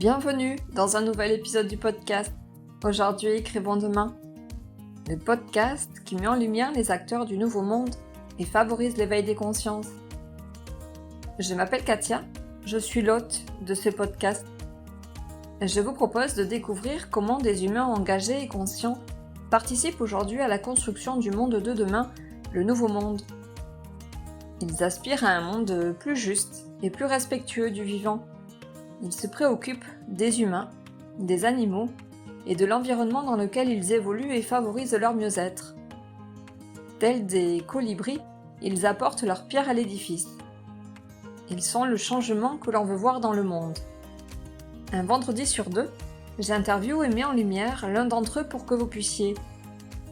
Bienvenue dans un nouvel épisode du podcast. Aujourd'hui, écrivons demain. Le podcast qui met en lumière les acteurs du nouveau monde et favorise l'éveil des consciences. Je m'appelle Katia, je suis l'hôte de ce podcast. Je vous propose de découvrir comment des humains engagés et conscients participent aujourd'hui à la construction du monde de demain, le nouveau monde. Ils aspirent à un monde plus juste et plus respectueux du vivant. Ils se préoccupent des humains, des animaux et de l'environnement dans lequel ils évoluent et favorisent leur mieux-être. Tels des colibris, ils apportent leur pierre à l'édifice. Ils sont le changement que l'on veut voir dans le monde. Un vendredi sur deux, j'interviewe et mets en lumière l'un d'entre eux pour que vous puissiez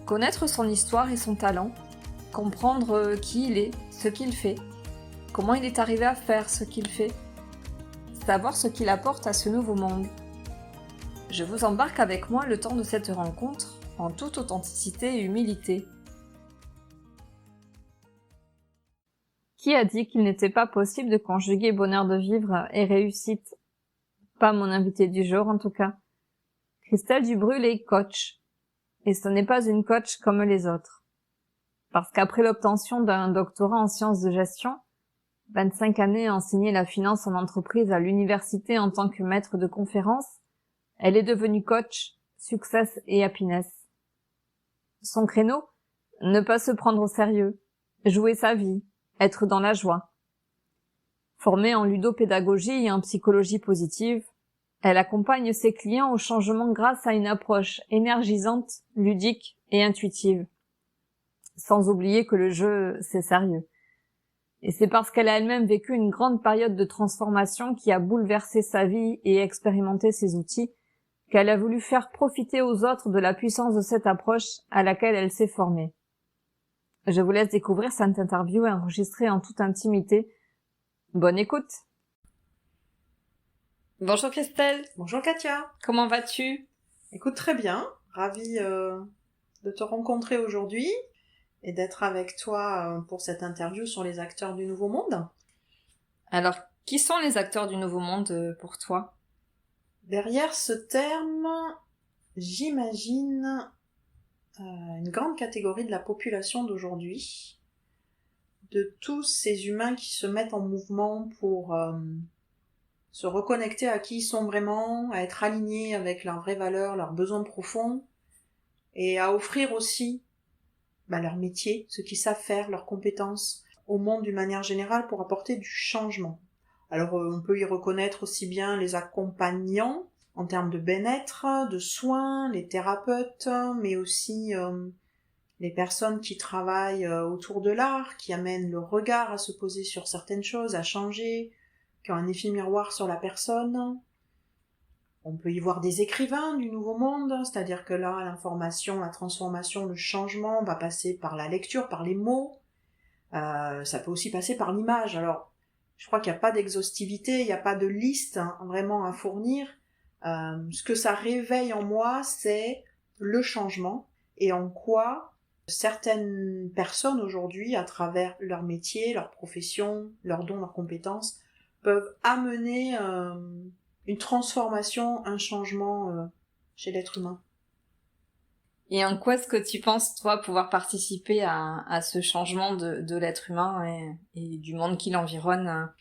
connaître son histoire et son talent, comprendre qui il est, ce qu'il fait, comment il est arrivé à faire ce qu'il fait, savoir ce qu'il apporte à ce nouveau monde. Je vous embarque avec moi le temps de cette rencontre, en toute authenticité et humilité. Qui a dit qu'il n'était pas possible de conjuguer bonheur de vivre et réussite? Pas mon invité du jour en tout cas. Christelle Dubrul est coach. Et ce n'est pas une coach comme les autres. Parce qu'après l'obtention d'un doctorat en sciences de gestion, 25 années à enseigner la finance en entreprise à l'université en tant que maître de conférences, elle est devenue coach, success et happiness. Son créneau, ne pas se prendre au sérieux, jouer sa vie, être dans la joie. Formée en ludopédagogie et en psychologie positive, elle accompagne ses clients au changement grâce à une approche énergisante, ludique et intuitive. Sans oublier que le jeu, c'est sérieux. Et c'est parce qu'elle a elle-même vécu une grande période de transformation qui a bouleversé sa vie et expérimenté ses outils, qu'elle a voulu faire profiter aux autres de la puissance de cette approche à laquelle elle s'est formée. Je vous laisse découvrir cette interview enregistrée en toute intimité. Bonne écoute! Bonjour Christelle. Bonjour Katia. Comment vas-tu? Écoute, très bien. Ravie de te rencontrer aujourd'hui et d'être avec toi pour cette interview sur les acteurs du Nouveau Monde. Alors, qui sont les acteurs du Nouveau Monde pour toi? Derrière ce terme, j'imagine une grande catégorie de la population d'aujourd'hui, de tous ces humains qui se mettent en mouvement pour se reconnecter à qui ils sont vraiment, à être alignés avec leurs vraies valeurs, leurs besoins profonds, et à offrir aussi leur métier, ce qu'ils savent faire, leurs compétences, au monde d'une manière générale pour apporter du changement. Alors on peut y reconnaître aussi bien les accompagnants en termes de bien-être, de soins, les thérapeutes, mais aussi les personnes qui travaillent autour de l'art, qui amènent le regard à se poser sur certaines choses, à changer, qui ont un effet miroir sur la personne. On peut y voir des écrivains du Nouveau Monde, c'est-à-dire que là, l'information, la transformation, le changement va passer par la lecture, par les mots. Ça peut aussi passer par l'image. Alors, je crois qu'il n'y a pas d'exhaustivité, il n'y a pas de liste vraiment à fournir. Ce que ça réveille en moi, c'est le changement et en quoi certaines personnes aujourd'hui, à travers leur métier, leur profession, leurs dons, leurs compétences, peuvent amener une transformation, un changement chez l'être humain. Et en quoi est-ce que tu penses, toi, pouvoir participer à ce changement de l'être humain et du monde qui l'environne?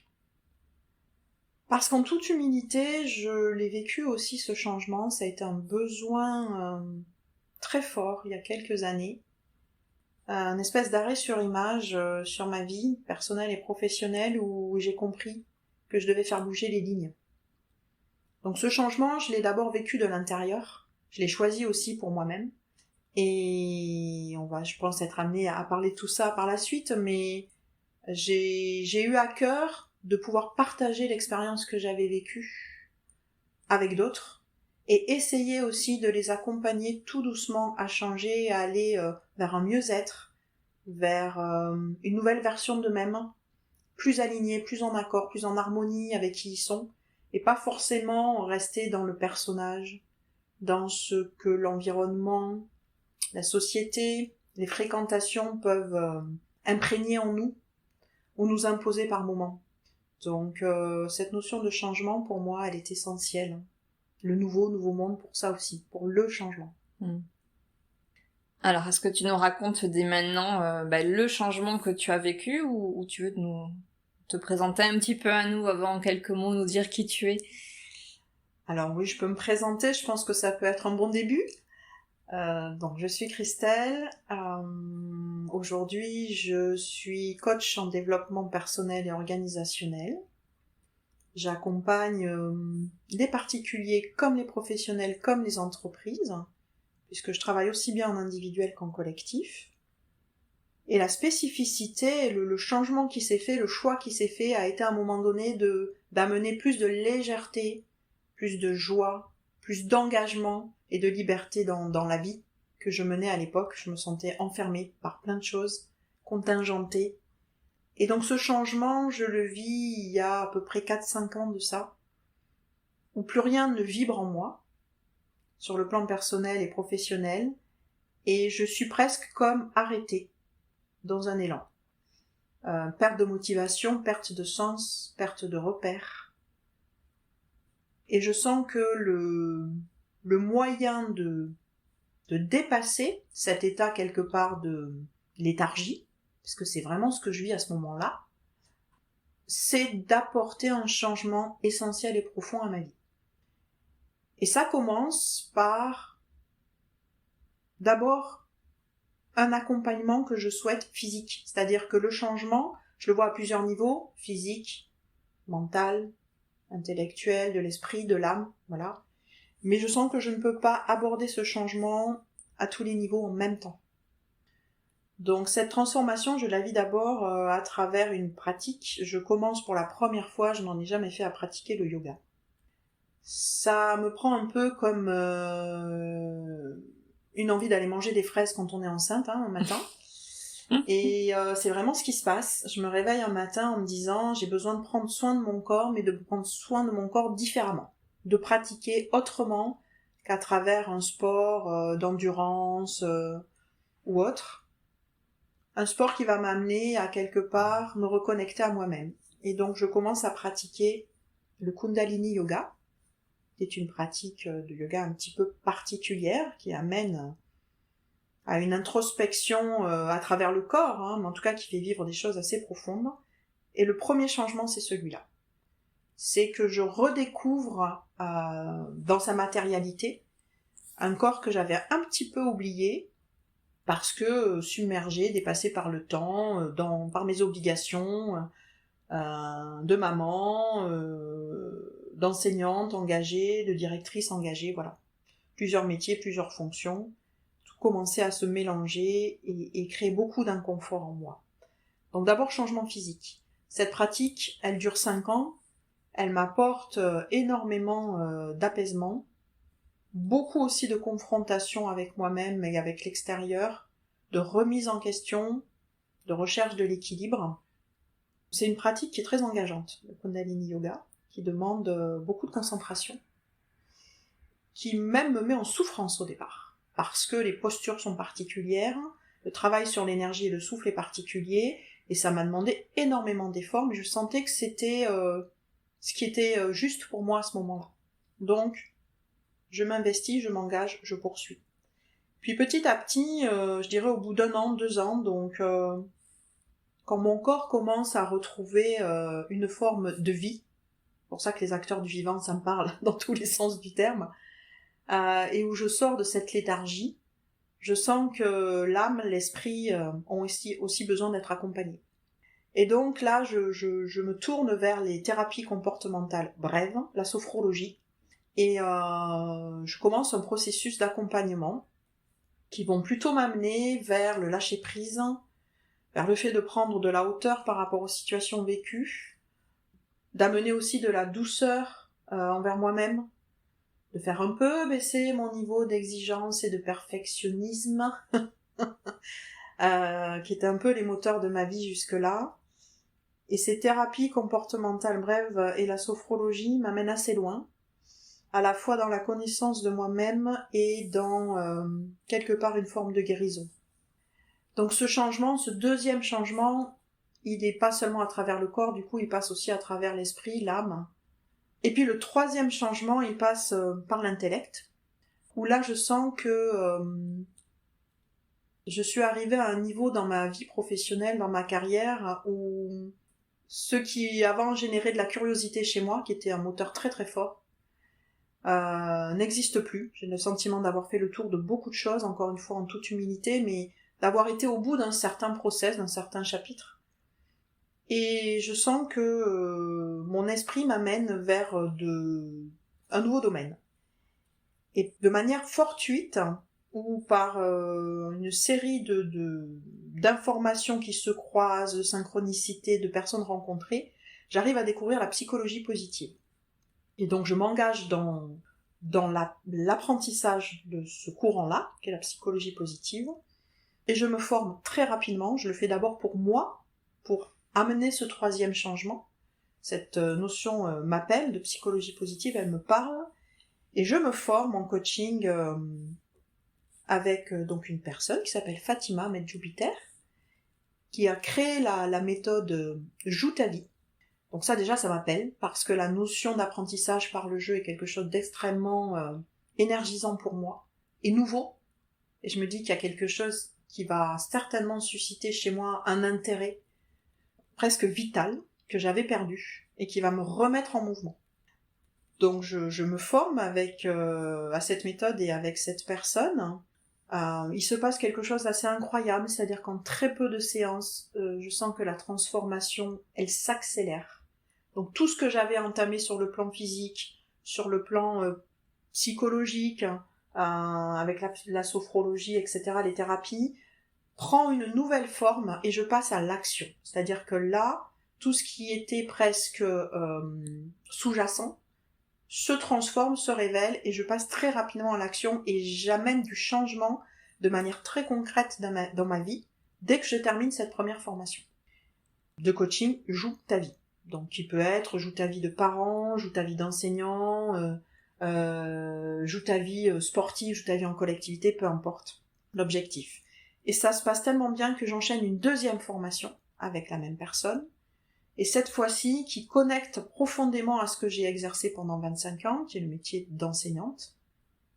Parce qu'en toute humilité, je l'ai vécu aussi ce changement, ça a été un besoin très fort il y a quelques années, un espèce d'arrêt sur image sur ma vie personnelle et professionnelle où j'ai compris que je devais faire bouger les lignes. Donc ce changement, je l'ai d'abord vécu de l'intérieur, je l'ai choisi aussi pour moi-même, et on va, je pense, être amené à parler de tout ça par la suite, mais j'ai eu à cœur de pouvoir partager l'expérience que j'avais vécue avec d'autres, et essayer aussi de les accompagner tout doucement à changer, à aller vers un mieux-être, vers une nouvelle version d'eux-mêmes, plus alignés, plus en accord, plus en harmonie avec qui ils sont, et pas forcément rester dans le personnage, dans ce que l'environnement, la société, les fréquentations peuvent imprégner en nous ou nous imposer par moments. Donc cette notion de changement, pour moi, elle est essentielle. le nouveau monde pour ça aussi, pour le changement. Alors, est-ce que tu nous racontes dès maintenant le changement que tu as vécu ou tu veux te présenter un petit peu à nous avant, en quelques mots, nous dire qui tu es? Alors oui, je peux me présenter, je pense que ça peut être un bon début. Donc je suis Christelle. Aujourd'hui, je suis coach en développement personnel et organisationnel. J'accompagne les particuliers comme les professionnels, comme les entreprises, puisque je travaille aussi bien en individuel qu'en collectif. Et la spécificité, le changement qui s'est fait, le choix qui s'est fait, a été à un moment donné d'amener plus de légèreté, plus de joie, plus d'engagement et de liberté dans la vie que je menais à l'époque. Je me sentais enfermée par plein de choses, contingentée. Et donc ce changement, je le vis il y a à peu près 4-5 ans de ça, où plus rien ne vibre en moi, sur le plan personnel et professionnel, et je suis presque comme arrêtée dans un élan. Perte de motivation, perte de sens, perte de repères. Et je sens que le moyen de dépasser cet état quelque part de léthargie, parce que c'est vraiment ce que je vis à ce moment-là, c'est d'apporter un changement essentiel et profond à ma vie. Et ça commence par d'abord un accompagnement que je souhaite physique, c'est-à-dire que le changement, je le vois à plusieurs niveaux, physique, mental, intellectuel, de l'esprit, de l'âme, voilà. Mais je sens que je ne peux pas aborder ce changement à tous les niveaux en même temps. Donc cette transformation, je la vis d'abord à travers une pratique. Je commence pour la première fois, je n'en ai jamais fait, à pratiquer le yoga. Ça me prend un peu comme une envie d'aller manger des fraises quand on est enceinte, un matin. Et c'est vraiment ce qui se passe. Je me réveille un matin en me disant j'ai besoin de prendre soin de mon corps, mais de prendre soin de mon corps différemment. De pratiquer autrement qu'à travers un sport d'endurance ou autre. Un sport qui va m'amener à quelque part me reconnecter à moi-même. Et donc je commence à pratiquer le Kundalini Yoga, qui est une pratique de yoga un petit peu particulière, qui amène à une introspection à travers le corps, mais en tout cas qui fait vivre des choses assez profondes. Et le premier changement, c'est celui-là. C'est que je redécouvre dans sa matérialité un corps que j'avais un petit peu oublié, parce que submergé, dépassé par le temps, par mes obligations de maman, d'enseignante engagée, de directrice engagée, voilà. Plusieurs métiers, plusieurs fonctions, tout commençait à se mélanger et créer beaucoup d'inconfort en moi. Donc d'abord, changement physique. Cette pratique, elle dure 5 ans, elle m'apporte énormément d'apaisement, beaucoup aussi de confrontation avec moi-même et avec l'extérieur, de remise en question, de recherche de l'équilibre. C'est une pratique qui est très engageante, le Kundalini Yoga, qui demande beaucoup de concentration, qui même me met en souffrance au départ, parce que les postures sont particulières, le travail sur l'énergie et le souffle est particulier, et ça m'a demandé énormément d'efforts, mais je sentais que c'était ce qui était juste pour moi à ce moment-là. Donc, je m'investis, je m'engage, je poursuis. Puis petit à petit, je dirais au bout d'1 an, 2 ans, donc quand mon corps commence à retrouver une forme de vie, c'est pour ça que les acteurs du vivant, ça me parle dans tous les sens du terme, et où je sors de cette léthargie, je sens que l'âme, l'esprit ont aussi besoin d'être accompagnés. Et donc là, je me tourne vers les thérapies comportementales brèves, la sophrologie, et je commence un processus d'accompagnement qui vont plutôt m'amener vers le lâcher-prise, vers le fait de prendre de la hauteur par rapport aux situations vécues, d'amener aussi de la douceur envers moi-même, de faire un peu baisser mon niveau d'exigence et de perfectionnisme, qui était un peu les moteurs de ma vie jusque-là. Et ces thérapies comportementales brèves et la sophrologie m'amènent assez loin, à la fois dans la connaissance de moi-même et dans quelque part une forme de guérison. Donc ce changement, ce deuxième changement, il n'est pas seulement à travers le corps, du coup il passe aussi à travers l'esprit, l'âme, Et puis le troisième changement, il passe par l'intellect, où là je sens que je suis arrivée à un niveau dans ma vie professionnelle, dans ma carrière, où ce qui avant générait de la curiosité chez moi, qui était un moteur très très fort, n'existe plus. J'ai le sentiment d'avoir fait le tour de beaucoup de choses, encore une fois en toute humilité, mais d'avoir été au bout d'un certain process, d'un certain chapitre. Et je sens que mon esprit m'amène vers un nouveau domaine. Et de manière fortuite, ou par une série d'informations qui se croisent, de synchronicités, de personnes rencontrées, j'arrive à découvrir la psychologie positive. Et donc je m'engage dans l'apprentissage de ce courant-là, qui est la psychologie positive, et je me forme très rapidement. Je le fais d'abord pour moi, pour amener ce troisième changement. Cette notion m'appelle, de psychologie positive, elle me parle, et je me forme en coaching avec donc une personne qui s'appelle Fatima Medjoubiter, qui a créé la méthode Joue ta vie. Donc ça déjà ça m'appelle, parce que la notion d'apprentissage par le jeu est quelque chose d'extrêmement énergisant pour moi, et nouveau, et je me dis qu'il y a quelque chose qui va certainement susciter chez moi un intérêt presque vital, que j'avais perdu, et qui va me remettre en mouvement. Donc je me forme à cette méthode et avec cette personne. Il se passe quelque chose d'assez incroyable, c'est-à-dire qu'en très peu de séances, je sens que la transformation, elle s'accélère. Donc tout ce que j'avais entamé sur le plan physique, sur le plan psychologique, avec la sophrologie, etc., les thérapies, prend une nouvelle forme et je passe à l'action. C'est-à-dire que là, tout ce qui était presque sous-jacent se transforme, se révèle, et je passe très rapidement à l'action et j'amène du changement de manière très concrète dans ma vie dès que je termine cette première formation de coaching Joue ta vie. Donc qui peut être joue ta vie de parent, joue ta vie d'enseignant, joue ta vie sportive, joue ta vie en collectivité, peu importe l'objectif. Et ça se passe tellement bien que j'enchaîne une deuxième formation avec la même personne, et cette fois-ci qui connecte profondément à ce que j'ai exercé pendant 25 ans, qui est le métier d'enseignante,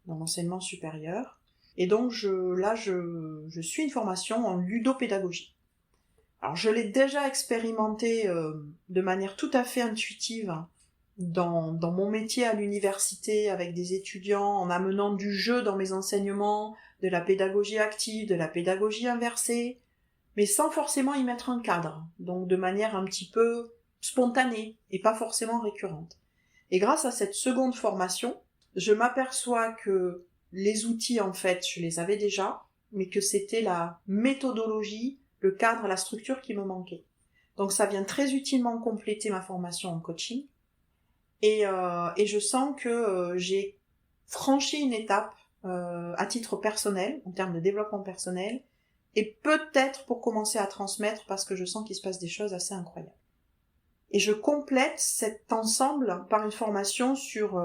dans l'enseignement supérieur. Et donc je suis une formation en ludopédagogie. Alors je l'ai déjà expérimenté de manière tout à fait intuitive dans mon métier à l'université avec des étudiants, en amenant du jeu dans mes enseignements, de la pédagogie active, de la pédagogie inversée, mais sans forcément y mettre un cadre, donc de manière un petit peu spontanée et pas forcément récurrente. Et grâce à cette seconde formation, je m'aperçois que les outils, en fait, je les avais déjà, mais que c'était la méthodologie, le cadre, la structure qui me manquait. Donc ça vient très utilement compléter ma formation en coaching, et je sens que j'ai franchi une étape à titre personnel, en termes de développement personnel, et peut-être pour commencer à transmettre, parce que je sens qu'il se passe des choses assez incroyables. Et je complète cet ensemble par une formation sur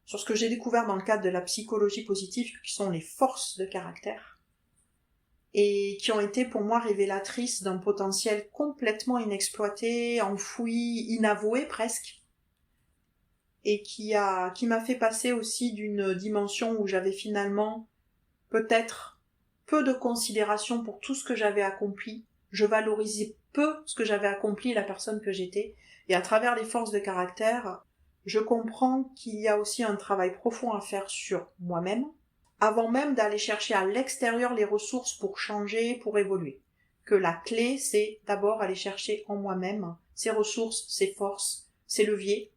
ce que j'ai découvert dans le cadre de la psychologie positive, qui sont les forces de caractère, et qui ont été pour moi révélatrices d'un potentiel complètement inexploité, enfoui, inavoué presque, et qui m'a fait passer aussi d'une dimension où j'avais finalement peut-être peu de considération pour tout ce que j'avais accompli. Je valorisais peu ce que j'avais accompli, la personne que j'étais. Et à travers les forces de caractère, je comprends qu'il y a aussi un travail profond à faire sur moi-même, avant même d'aller chercher à l'extérieur les ressources pour changer, pour évoluer. Que la clé, c'est d'abord aller chercher en moi-même ces ressources, ces forces, ces leviers,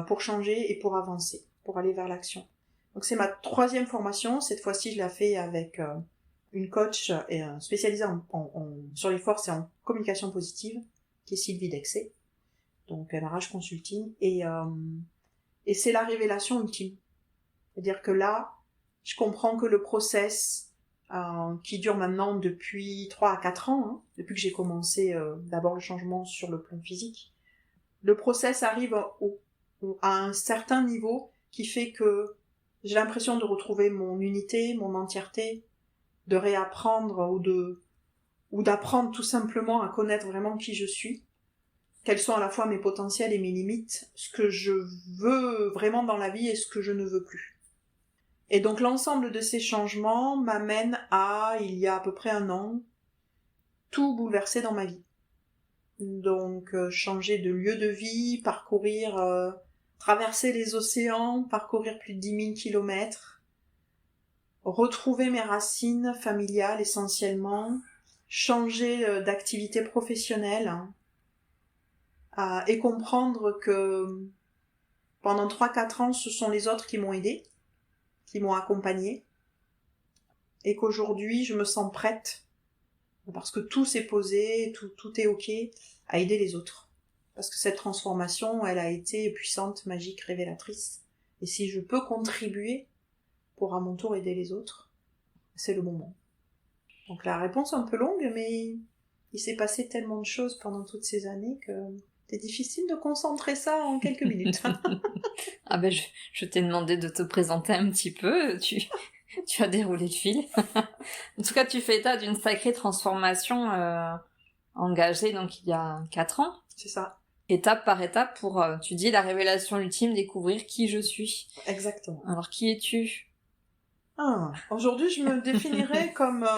pour changer et pour avancer, pour aller vers l'action. Donc c'est ma troisième formation. Cette fois-ci, je la fais avec une coach spécialisée sur les forces et en communication positive, qui est Sylvie Dexé, donc Marage Consulting, et c'est la révélation ultime. C'est-à-dire que là, je comprends que le process qui dure maintenant depuis 3 à 4 ans, depuis que j'ai commencé d'abord le changement sur le plan physique, le process arrive à un certain niveau qui fait que j'ai l'impression de retrouver mon unité, mon entièreté, de réapprendre ou d'apprendre tout simplement à connaître vraiment qui je suis. quels sont à la fois mes potentiels et mes limites, ce que je veux vraiment dans la vie et ce que je ne veux plus. Et donc l'ensemble de ces changements m'amène à, il y a à peu près 1 an, tout bouleverser dans ma vie. Donc changer de lieu de vie, traverser les océans, parcourir plus de 10 000 kilomètres, retrouver mes racines familiales essentiellement, changer d'activité professionnelle, et comprendre que pendant 3-4 ans, ce sont les autres qui m'ont aidée, qui m'ont accompagnée, et qu'aujourd'hui, je me sens prête, parce que tout s'est posé, tout est ok, à aider les autres. Parce que cette transformation, elle a été puissante, magique, révélatrice. Et si je peux contribuer pour à mon tour aider les autres, c'est le moment. Donc la réponse est un peu longue, mais il s'est passé tellement de choses pendant toutes ces années que c'est difficile de concentrer ça en quelques minutes. Ah ben je t'ai demandé de te présenter un petit peu, tu as déroulé le fil. En tout cas, tu fais état d'une sacrée transformation engagée donc il y a 4 ans. C'est ça. Étape par étape pour, tu dis, la révélation ultime, découvrir qui je suis. Exactement. Alors qui es-tu ? Aujourd'hui, je me définirais comme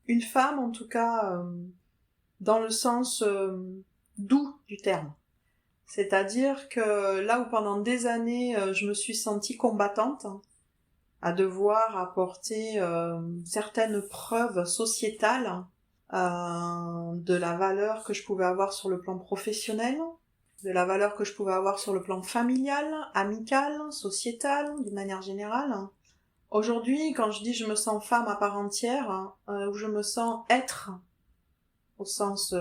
une femme, en tout cas, dans le sens doux du terme. C'est-à-dire que là où pendant des années, je me suis sentie combattante, à devoir apporter certaines preuves sociétales de la valeur que je pouvais avoir sur le plan professionnel, de la valeur que je pouvais avoir sur le plan familial, amical, sociétal, d'une manière générale. Aujourd'hui, quand je dis je me sens femme à part entière, ou je me sens être, au sens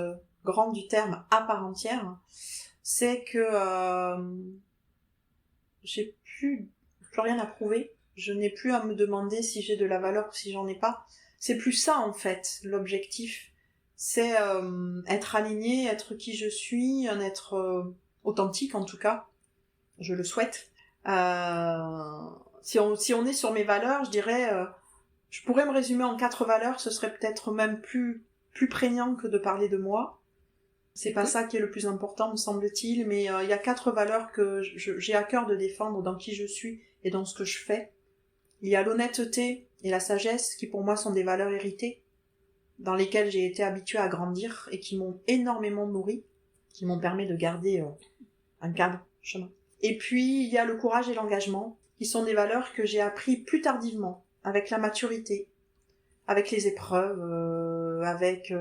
grand du terme, à part entière, c'est que j'ai plus rien à prouver, je n'ai plus à me demander si j'ai de la valeur ou si j'en ai pas. C'est plus ça en fait, l'objectif. C'est être aligné, être qui je suis, un être authentique en tout cas, je le souhaite. Si on est sur mes valeurs, je dirais, je pourrais me résumer en 4 valeurs, ce serait peut-être même plus prégnant que de parler de moi. C'est pas ça qui est le plus important, me semble-t-il, mais il y a 4 valeurs que j'ai à cœur de défendre dans qui je suis et dans ce que je fais. Il y a l'honnêteté et la sagesse qui pour moi sont des valeurs héritées, dans lesquelles j'ai été habituée à grandir et qui m'ont énormément nourrie, qui m'ont permis de garder un cadre, chemin. Et puis il y a le courage et l'engagement, qui sont des valeurs que j'ai appris plus tardivement, avec la maturité, avec les épreuves, avec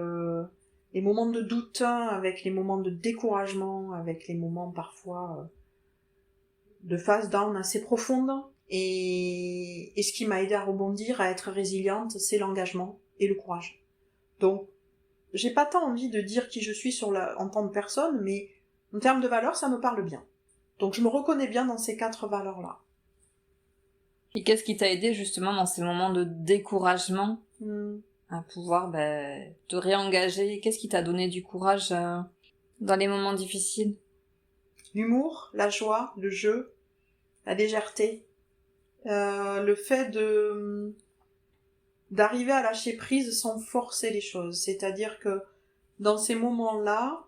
les moments de doute, avec les moments de découragement, avec les moments parfois de phase down assez profonde. Et ce qui m'a aidé à rebondir, à être résiliente, c'est l'engagement et le courage. Donc, j'ai pas tant envie de dire qui je suis en tant que personne, mais en termes de valeurs, ça me parle bien. Donc je me reconnais bien dans ces 4 valeurs-là. Et qu'est-ce qui t'a aidé justement dans ces moments de découragement à pouvoir te réengager ? Qu'est-ce qui t'a donné du courage dans les moments difficiles ? L'humour, la joie, le jeu, la légèreté, le fait d'arriver à lâcher prise sans forcer les choses. C'est-à-dire que dans ces moments-là,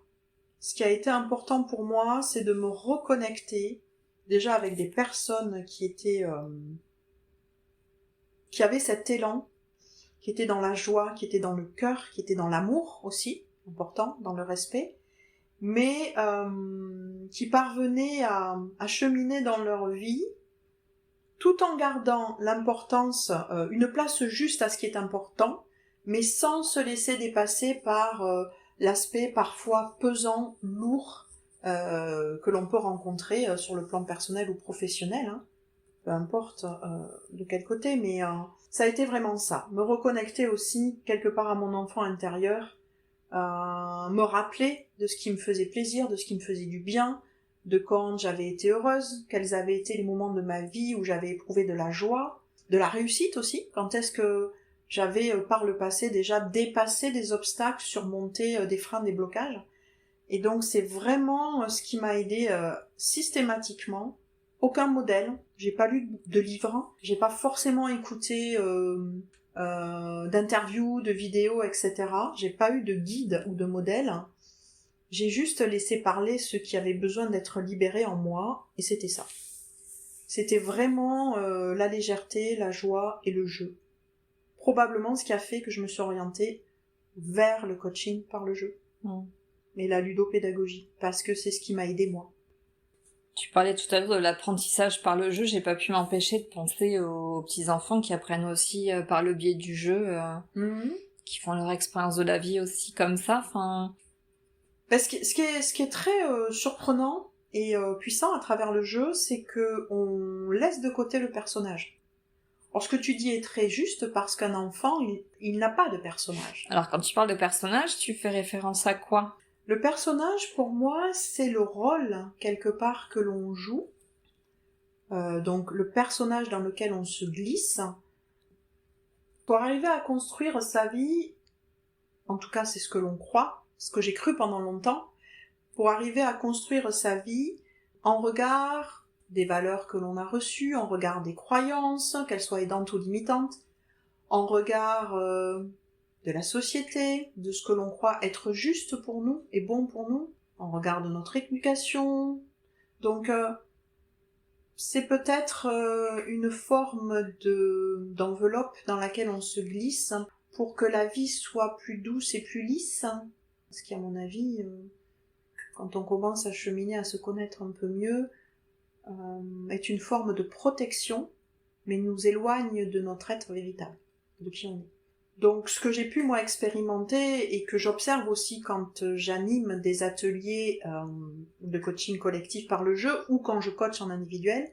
ce qui a été important pour moi, c'est de me reconnecter déjà avec des personnes qui avaient cet élan, qui étaient dans la joie, qui étaient dans le cœur, qui étaient dans l'amour aussi, important, dans le respect, mais qui parvenaient à cheminer dans leur vie tout en gardant l'importance, une place juste à ce qui est important, mais sans se laisser dépasser par l'aspect parfois pesant, lourd, que l'on peut rencontrer sur le plan personnel ou professionnel, peu importe de quel côté, mais ça a été vraiment ça. Me reconnecter aussi quelque part à mon enfant intérieur, me rappeler de ce qui me faisait plaisir, de ce qui me faisait du bien, de quand j'avais été heureuse, quels avaient été les moments de ma vie où j'avais éprouvé de la joie, de la réussite aussi, quand est-ce que j'avais par le passé déjà dépassé des obstacles, surmonté des freins, des blocages. Et donc c'est vraiment ce qui m'a aidé systématiquement. Aucun modèle, j'ai pas lu de livres, j'ai pas forcément écouté d'interviews, de vidéos, etc. J'ai pas eu de guide ou de modèle. J'ai juste laissé parler ce qui avait besoin d'être libéré en moi, et c'était ça. C'était vraiment la légèreté, la joie et le jeu. Probablement ce qui a fait que je me suis orientée vers le coaching par le jeu. Et la ludopédagogie, parce que c'est ce qui m'a aidée moi. Tu parlais tout à l'heure de l'apprentissage par le jeu, j'ai pas pu m'empêcher de penser aux petits enfants qui apprennent aussi par le biais du jeu, qui font leur expérience de la vie aussi comme ça. Enfin, Ce qui est très surprenant et puissant à travers le jeu, c'est que on laisse de côté le personnage. Alors ce que tu dis est très juste parce qu'un enfant, il n'a pas de personnage. alors quand tu parles de personnage, tu fais référence à quoi? Le personnage, pour moi, c'est le rôle, quelque part, que l'on joue. Donc le personnage dans lequel on se glisse. Pour arriver à construire sa vie, en tout cas c'est ce que l'on croit, ce que j'ai cru pendant longtemps, pour arriver à construire sa vie en regard des valeurs que l'on a reçues, en regard des croyances, qu'elles soient aidantes ou limitantes, en regard de la société, de ce que l'on croit être juste pour nous et bon pour nous, en regard de notre éducation. Donc c'est peut-être une forme d'enveloppe dans laquelle on se glisse pour que la vie soit plus douce et plus lisse. Parce qu'à mon avis, quand on commence à cheminer, à se connaître un peu mieux, est une forme de protection, mais nous éloigne de notre être véritable, de qui on est. Donc ce que j'ai pu moi expérimenter et que j'observe aussi quand j'anime des ateliers de coaching collectif par le jeu ou quand je coach en individuel,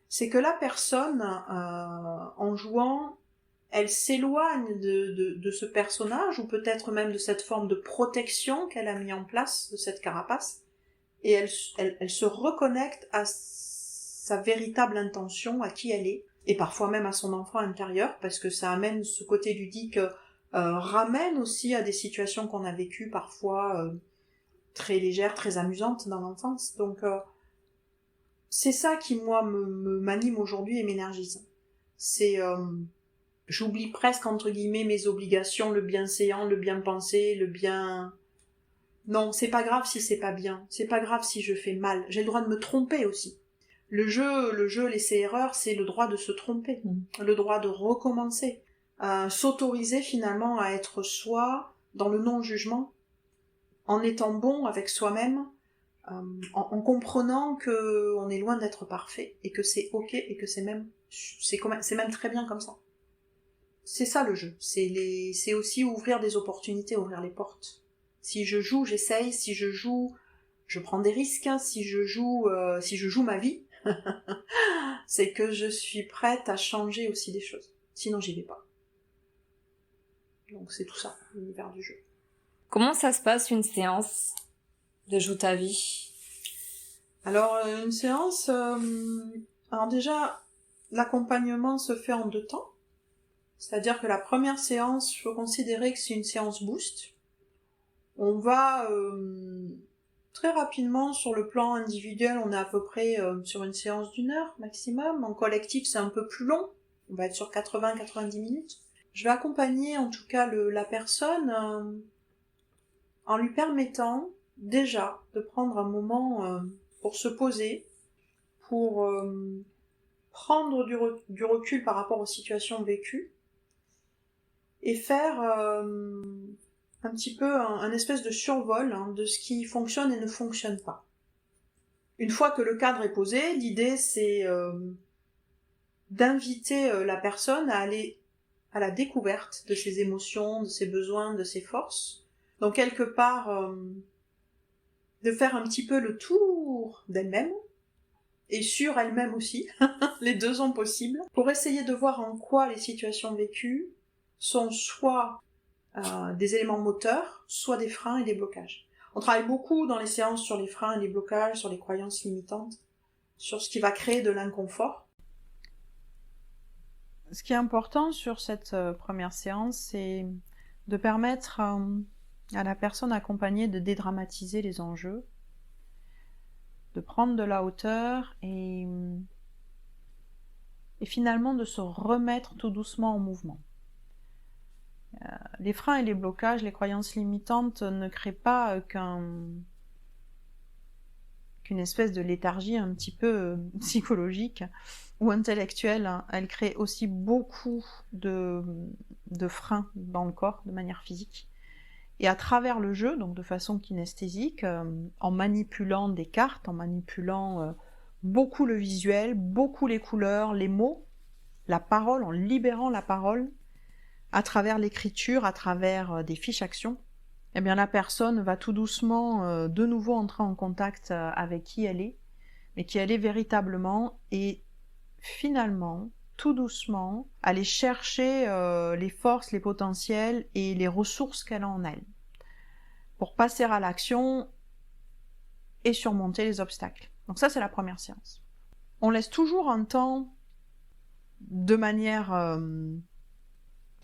c'est que la personne, en jouant, elle s'éloigne de ce personnage ou peut-être même de cette forme de protection qu'elle a mis en place, de cette carapace, et elle se reconnecte à sa véritable intention, à qui elle est, et parfois même à son enfant intérieur, parce que ça amène ce côté ludique, ramène aussi à des situations qu'on a vécues parfois très légères, très amusantes dans l'enfance. Donc c'est ça qui moi m'anime aujourd'hui et m'énergise. C'est j'oublie presque entre guillemets mes obligations, le bienséant, le bien pensé, le bien... Non, c'est pas grave si c'est pas bien, c'est pas grave si je fais mal, j'ai le droit de me tromper aussi. Le jeu, l'essai-erreur, c'est le droit de se tromper, le droit de recommencer, s'autoriser finalement à être soi dans le non-jugement, en étant bon avec soi-même, en comprenant que on est loin d'être parfait et que c'est ok et que c'est même très bien comme ça. C'est ça le jeu, c'est aussi ouvrir des opportunités, ouvrir les portes. Si je joue, j'essaye, si je joue, je prends des risques, si je joue ma vie, c'est que je suis prête à changer aussi des choses. Sinon, j'y vais pas. Donc c'est tout ça, l'univers du jeu. Comment ça se passe une séance de Joue ta vie? Alors, une séance... alors déjà, l'accompagnement se fait en 2 temps. C'est-à-dire que la première séance, il faut considérer que c'est une séance boost. On va... très rapidement, sur le plan individuel, on est à peu près sur une séance d'1 heure maximum. En collectif, c'est un peu plus long. On va être sur 80-90 minutes. Je vais accompagner en tout cas la personne en lui permettant déjà de prendre un moment pour se poser, pour prendre du recul par rapport aux situations vécues et faire un petit peu un espèce de survol de ce qui fonctionne et ne fonctionne pas. Une fois que le cadre est posé, l'idée c'est d'inviter la personne à aller à la découverte de ses émotions, de ses besoins, de ses forces. Donc quelque part, de faire un petit peu le tour d'elle-même, et sur elle-même aussi, les deux sont possibles, pour essayer de voir en quoi les situations vécues sont soit des éléments moteurs, soit des freins et des blocages. On travaille beaucoup dans les séances sur les freins et les blocages, sur les croyances limitantes, sur ce qui va créer de l'inconfort. Ce qui est important sur cette première séance, c'est de permettre à la personne accompagnée de dédramatiser les enjeux, de prendre de la hauteur et finalement de se remettre tout doucement en mouvement. Les freins et les blocages, les croyances limitantes ne créent pas qu'une espèce de léthargie un petit peu psychologique ou intellectuelle. Elles créent aussi beaucoup de freins dans le corps, de manière physique. Et à travers le jeu, donc de façon kinesthésique, en manipulant des cartes, en manipulant beaucoup le visuel, beaucoup les couleurs, les mots, la parole, en libérant la parole, à travers l'écriture, à travers des fiches actions, eh bien la personne va tout doucement de nouveau entrer en contact avec qui elle est, mais qui elle est véritablement, et finalement, tout doucement, aller chercher les forces, les potentiels et les ressources qu'elle a en elle, pour passer à l'action et surmonter les obstacles. Donc ça, c'est la première séance. On laisse toujours un temps de manière...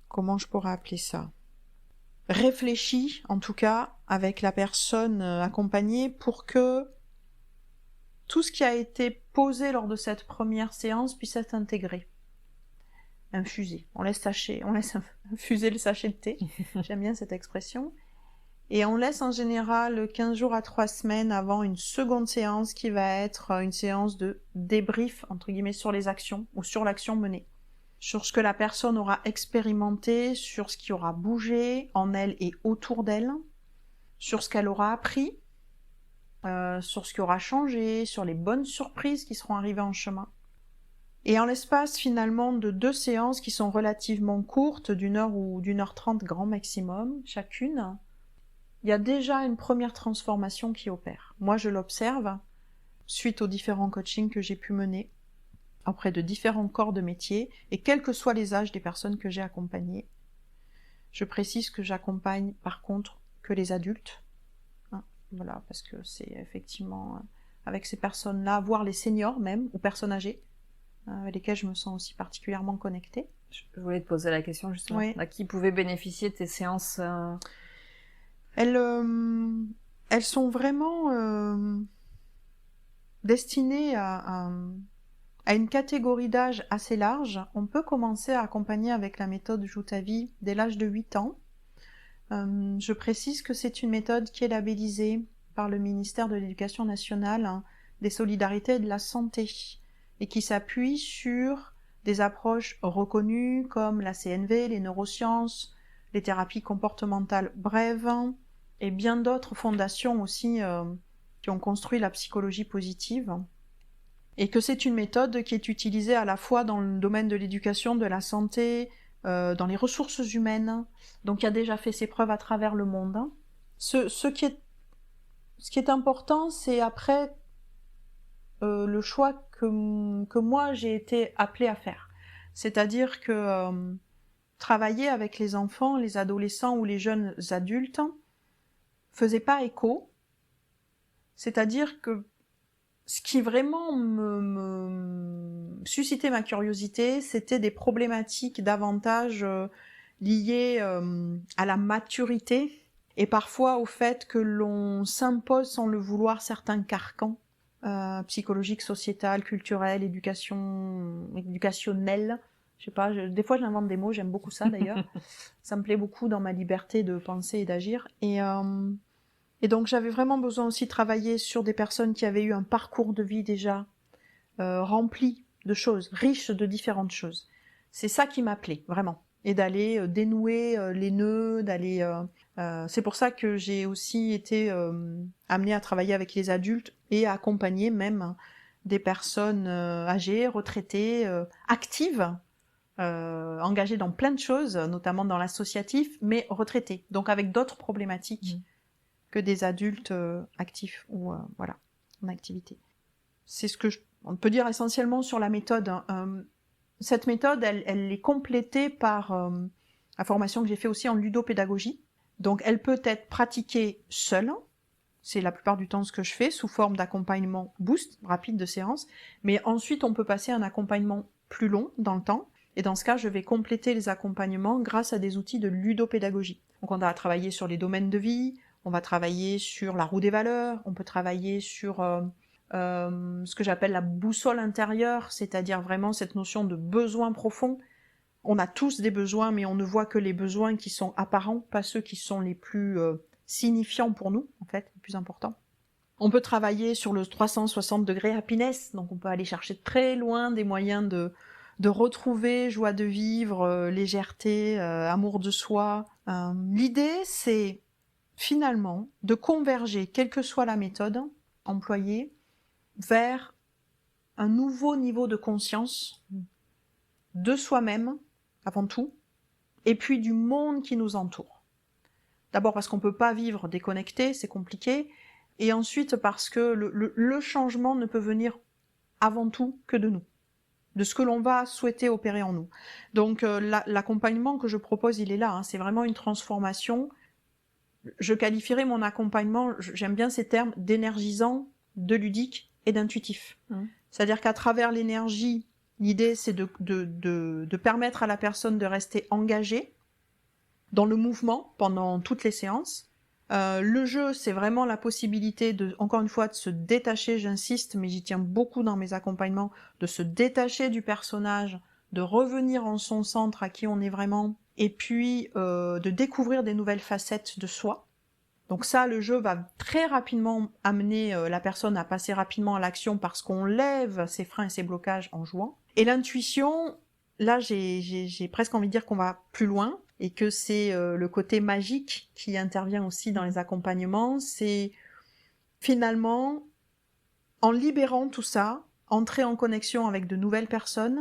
comment je pourrais appeler ça ? Réfléchi, en tout cas, avec la personne accompagnée, pour que tout ce qui a été posé lors de cette première séance puisse être intégré, infusé. On laisse infuser le sachet de thé, j'aime bien cette expression, et on laisse en général 15 jours à 3 semaines avant une seconde séance qui va être une séance de débrief, entre guillemets, sur les actions ou sur l'action menée, sur ce que la personne aura expérimenté, sur ce qui aura bougé en elle et autour d'elle, sur ce qu'elle aura appris, sur ce qui aura changé, sur les bonnes surprises qui seront arrivées en chemin. Et en l'espace finalement de 2 séances qui sont relativement courtes, d'1 heure ou d'1h30 grand maximum, chacune, il y a déjà une première transformation qui opère. Moi je l'observe, suite aux différents coachings que j'ai pu mener, auprès de différents corps de métier, et quels que soient les âges des personnes que j'ai accompagnées. Je précise que j'accompagne par contre que les adultes, voilà, parce que c'est effectivement avec ces personnes-là, voire les seniors même, ou personnes âgées, avec lesquelles je me sens aussi particulièrement connectée. Je voulais te poser la question justement, Oui. à qui pouvait bénéficier de tes séances Elles sont vraiment destinées à une catégorie d'âge assez large. On peut commencer à accompagner avec la méthode Joue ta vie dès l'âge de 8 ans. Je précise que c'est une méthode qui est labellisée par le ministère de l'Éducation nationale, des solidarités et de la santé, et qui s'appuie sur des approches reconnues comme la CNV, les neurosciences, les thérapies comportementales brèves, et bien d'autres fondations aussi qui ont construit la psychologie positive. Et que c'est une méthode qui est utilisée à la fois dans le domaine de l'éducation, de la santé, dans les ressources humaines, donc qui a déjà fait ses preuves à travers le monde. Ce qui est important, c'est après le choix que moi j'ai été appelée à faire. C'est-à-dire que travailler avec les enfants, les adolescents ou les jeunes adultes faisait pas écho. C'est-à-dire que ce qui vraiment me suscitait ma curiosité, c'était des problématiques davantage liées à la maturité et parfois au fait que l'on s'impose sans le vouloir certains carcans psychologiques, sociétales, culturels, éducationnels. Je sais pas, des fois j'invente des mots, j'aime beaucoup ça d'ailleurs. Ça me plaît beaucoup dans ma liberté de penser et d'agir. Et donc j'avais vraiment besoin aussi de travailler sur des personnes qui avaient eu un parcours de vie déjà rempli de choses, riche de différentes choses. C'est ça qui m'appelait, vraiment. Et d'aller dénouer les nœuds, c'est pour ça que j'ai aussi été amenée à travailler avec les adultes et à accompagner même des personnes âgées, retraitées, actives, engagées dans plein de choses, notamment dans l'associatif, mais retraitées, donc avec d'autres problématiques que des adultes actifs ou voilà, en activité. C'est ce que on peut dire essentiellement sur la méthode. Cette méthode, elle est complétée par la formation que j'ai fait aussi en ludopédagogie. Donc elle peut être pratiquée seule, c'est la plupart du temps ce que je fais, sous forme d'accompagnement boost, rapide de séance, mais ensuite on peut passer à un accompagnement plus long dans le temps, et dans ce cas je vais compléter les accompagnements grâce à des outils de ludopédagogie. Donc on va travailler sur les domaines de vie, on va travailler sur la roue des valeurs, on peut travailler sur ce que j'appelle la boussole intérieure, c'est-à-dire vraiment cette notion de besoin profond, On a tous des besoins, mais on ne voit que les besoins qui sont apparents, pas ceux qui sont les plus signifiants pour nous, en fait, les plus importants. On peut travailler sur le 360 degrés happiness, donc on peut aller chercher très loin des moyens de retrouver joie de vivre, légèreté, amour de soi. L'idée, c'est finalement de converger, quelle que soit la méthode employée, vers un nouveau niveau de conscience de soi-même, avant tout, et puis du monde qui nous entoure. D'abord parce qu'on ne peut pas vivre déconnecté, c'est compliqué, et ensuite parce que le changement ne peut venir avant tout que de nous, de ce que l'on va souhaiter opérer en nous. Donc l'accompagnement que je propose, il est là, c'est vraiment une transformation. Je qualifierais mon accompagnement, j'aime bien ces termes, d'énergisant, de ludique et d'intuitif. C'est-à-dire qu'à travers l'énergie, l'idée c'est de permettre à la personne de rester engagée dans le mouvement pendant toutes les séances. Le jeu, c'est vraiment la possibilité encore une fois, de se détacher, j'insiste, mais j'y tiens beaucoup dans mes accompagnements, de se détacher du personnage, de revenir en son centre, à qui on est vraiment, et puis de découvrir des nouvelles facettes de soi. Donc ça, le jeu va très rapidement amener la personne à passer rapidement à l'action parce qu'on lève ses freins et ses blocages en jouant. Et l'intuition, là, j'ai presque envie de dire qu'on va plus loin, et que c'est le côté magique qui intervient aussi dans les accompagnements. C'est finalement, en libérant tout ça, entrer en connexion avec de nouvelles personnes,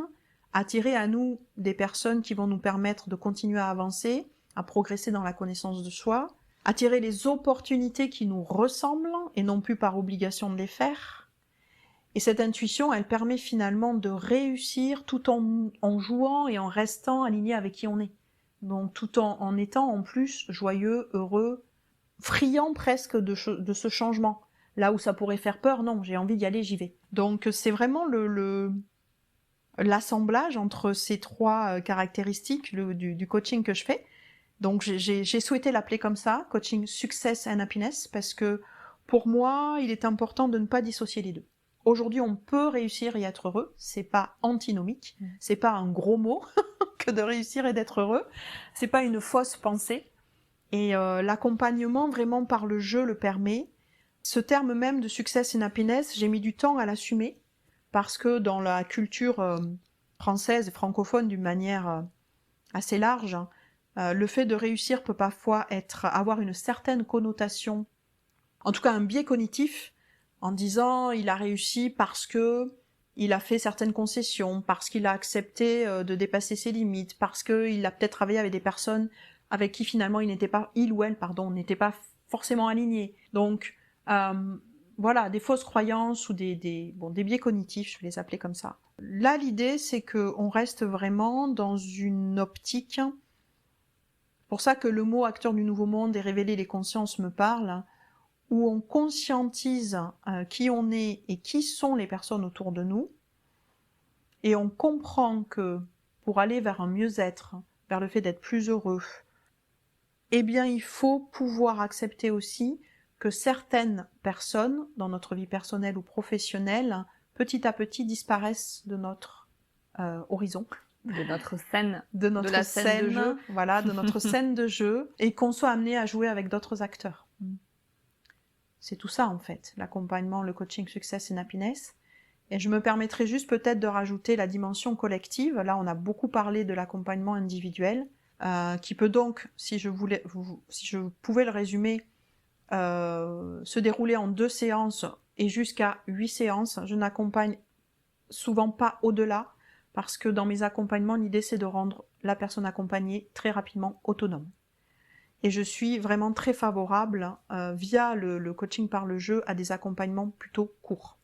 attirer à nous des personnes qui vont nous permettre de continuer à avancer, à progresser dans la connaissance de soi, attirer les opportunités qui nous ressemblent et non plus par obligation de les faire. Et cette intuition, elle permet finalement de réussir tout en jouant et en restant aligné avec qui on est. Donc tout en étant en plus joyeux, heureux, friand presque de ce changement. Là où ça pourrait faire peur, non, j'ai envie d'y aller, j'y vais. Donc c'est vraiment l'assemblage entre ces trois caractéristiques du coaching que je fais. Donc j'ai souhaité l'appeler comme ça, coaching Success and Happiness, parce que pour moi, il est important de ne pas dissocier les deux. Aujourd'hui, on peut réussir et être heureux, c'est pas antinomique, c'est pas un gros mot que de réussir et d'être heureux, c'est pas une fausse pensée. Et l'accompagnement vraiment par le jeu le permet. Ce terme même de Success and Happiness, j'ai mis du temps à l'assumer, parce que dans la culture française et francophone d'une manière assez large, le fait de réussir peut parfois avoir une certaine connotation, en tout cas un biais cognitif, en disant il a réussi parce que il a fait certaines concessions, parce qu'il a accepté de dépasser ses limites, parce qu'il a peut-être travaillé avec des personnes avec qui finalement il ou elle n'était pas forcément aligné. Donc voilà, des fausses croyances ou des biais cognitifs, je vais les appeler comme ça. Là, l'idée, c'est qu'on reste vraiment dans une optique. C'est pour ça que le mot acteur du nouveau monde et révéler les consciences me parle, où on conscientise qui on est et qui sont les personnes autour de nous, et on comprend que pour aller vers un mieux-être, vers le fait d'être plus heureux, eh bien il faut pouvoir accepter aussi que certaines personnes, dans notre vie personnelle ou professionnelle, petit à petit disparaissent de notre horizon. De notre scène. De notre scène de jeu. Voilà, de notre scène de jeu, et qu'on soit amené à jouer avec d'autres acteurs. C'est tout ça en fait, l'accompagnement, le coaching Success and Happiness. Et je me permettrai juste peut-être de rajouter la dimension collective. Là, on a beaucoup parlé de l'accompagnement individuel, qui peut donc, si je pouvais le résumer, se dérouler en 2 séances et jusqu'à 8 séances. Je n'accompagne souvent pas au-delà, parce que dans mes accompagnements, l'idée c'est de rendre la personne accompagnée très rapidement autonome. Et je suis vraiment très favorable, via le coaching par le jeu, à des accompagnements plutôt courts.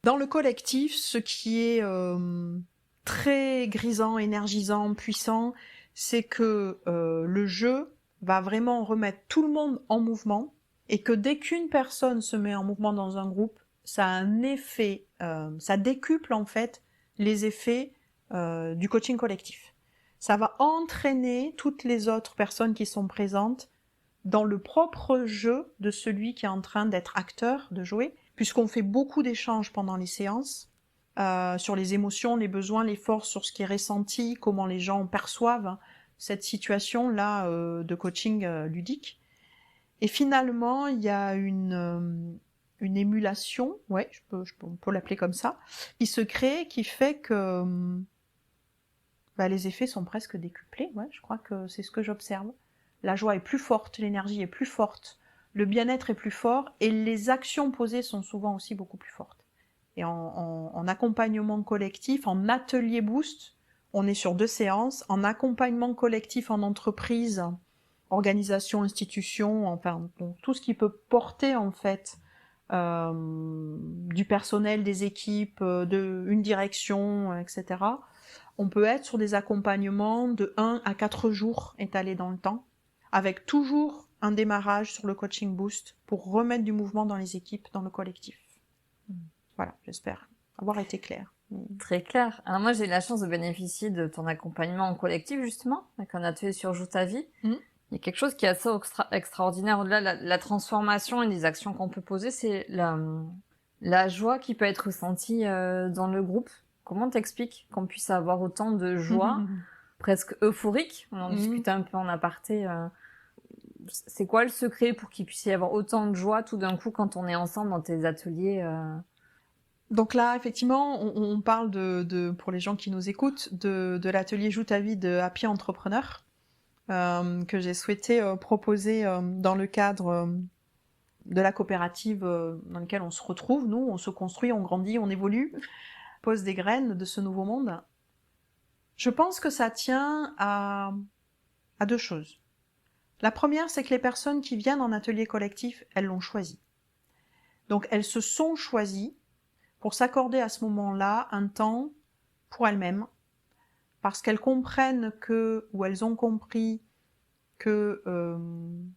Dans le collectif, ce qui est très grisant, énergisant, puissant, c'est que le jeu va vraiment remettre tout le monde en mouvement, et que dès qu'une personne se met en mouvement dans un groupe, ça a un effet, ça décuple en fait les effets du coaching collectif. Ça va entraîner toutes les autres personnes qui sont présentes dans le propre jeu de celui qui est en train d'être acteur, de jouer, puisqu'on fait beaucoup d'échanges pendant les séances, sur les émotions, les besoins, les forces, sur ce qui est ressenti, comment les gens perçoivent cette situation-là de coaching ludique. Et finalement, il y a une émulation, ouais, on peut l'appeler comme ça, qui se crée, qui fait que les effets sont presque décuplés. Ouais, je crois que c'est ce que j'observe. La joie est plus forte, l'énergie est plus forte, le bien-être est plus fort, et les actions posées sont souvent aussi beaucoup plus fortes. Et en accompagnement collectif, en atelier boost, on est sur 2 séances. En accompagnement collectif en entreprise, organisation, institution, enfin donc, tout ce qui peut porter en fait du personnel, des équipes, une direction, etc. On peut être sur des accompagnements de 1 à 4 jours étalés dans le temps, avec toujours un démarrage sur le coaching boost pour remettre du mouvement dans les équipes, dans le collectif. Voilà, j'espère avoir été claire. Très clair. Alors moi, j'ai eu la chance de bénéficier de ton accompagnement en collectif, justement, avec un atelier sur Joue ta vie. Il y a quelque chose qui est assez extraordinaire. Au-delà de la transformation et des actions qu'on peut poser, c'est la joie qui peut être ressentie dans le groupe. Comment t'expliques qu'on puisse avoir autant de joie, presque euphorique? On en discutait un peu en aparté. C'est quoi le secret pour qu'il puisse y avoir autant de joie tout d'un coup quand on est ensemble dans tes ateliers Donc là, effectivement, on parle pour les gens qui nous écoutent, de l'atelier Joue ta vie de Happy Entrepreneur, que j'ai souhaité proposer dans le cadre de la coopérative dans laquelle on se retrouve. Nous, on se construit, on grandit, on évolue, pose des graines de ce nouveau monde. Je pense que ça tient à 2 choses. La première, c'est que les personnes qui viennent en atelier collectif, elles l'ont choisi. Donc elles se sont choisies pour s'accorder à ce moment-là un temps pour elles-mêmes, parce qu'elles comprennent ou elles ont compris que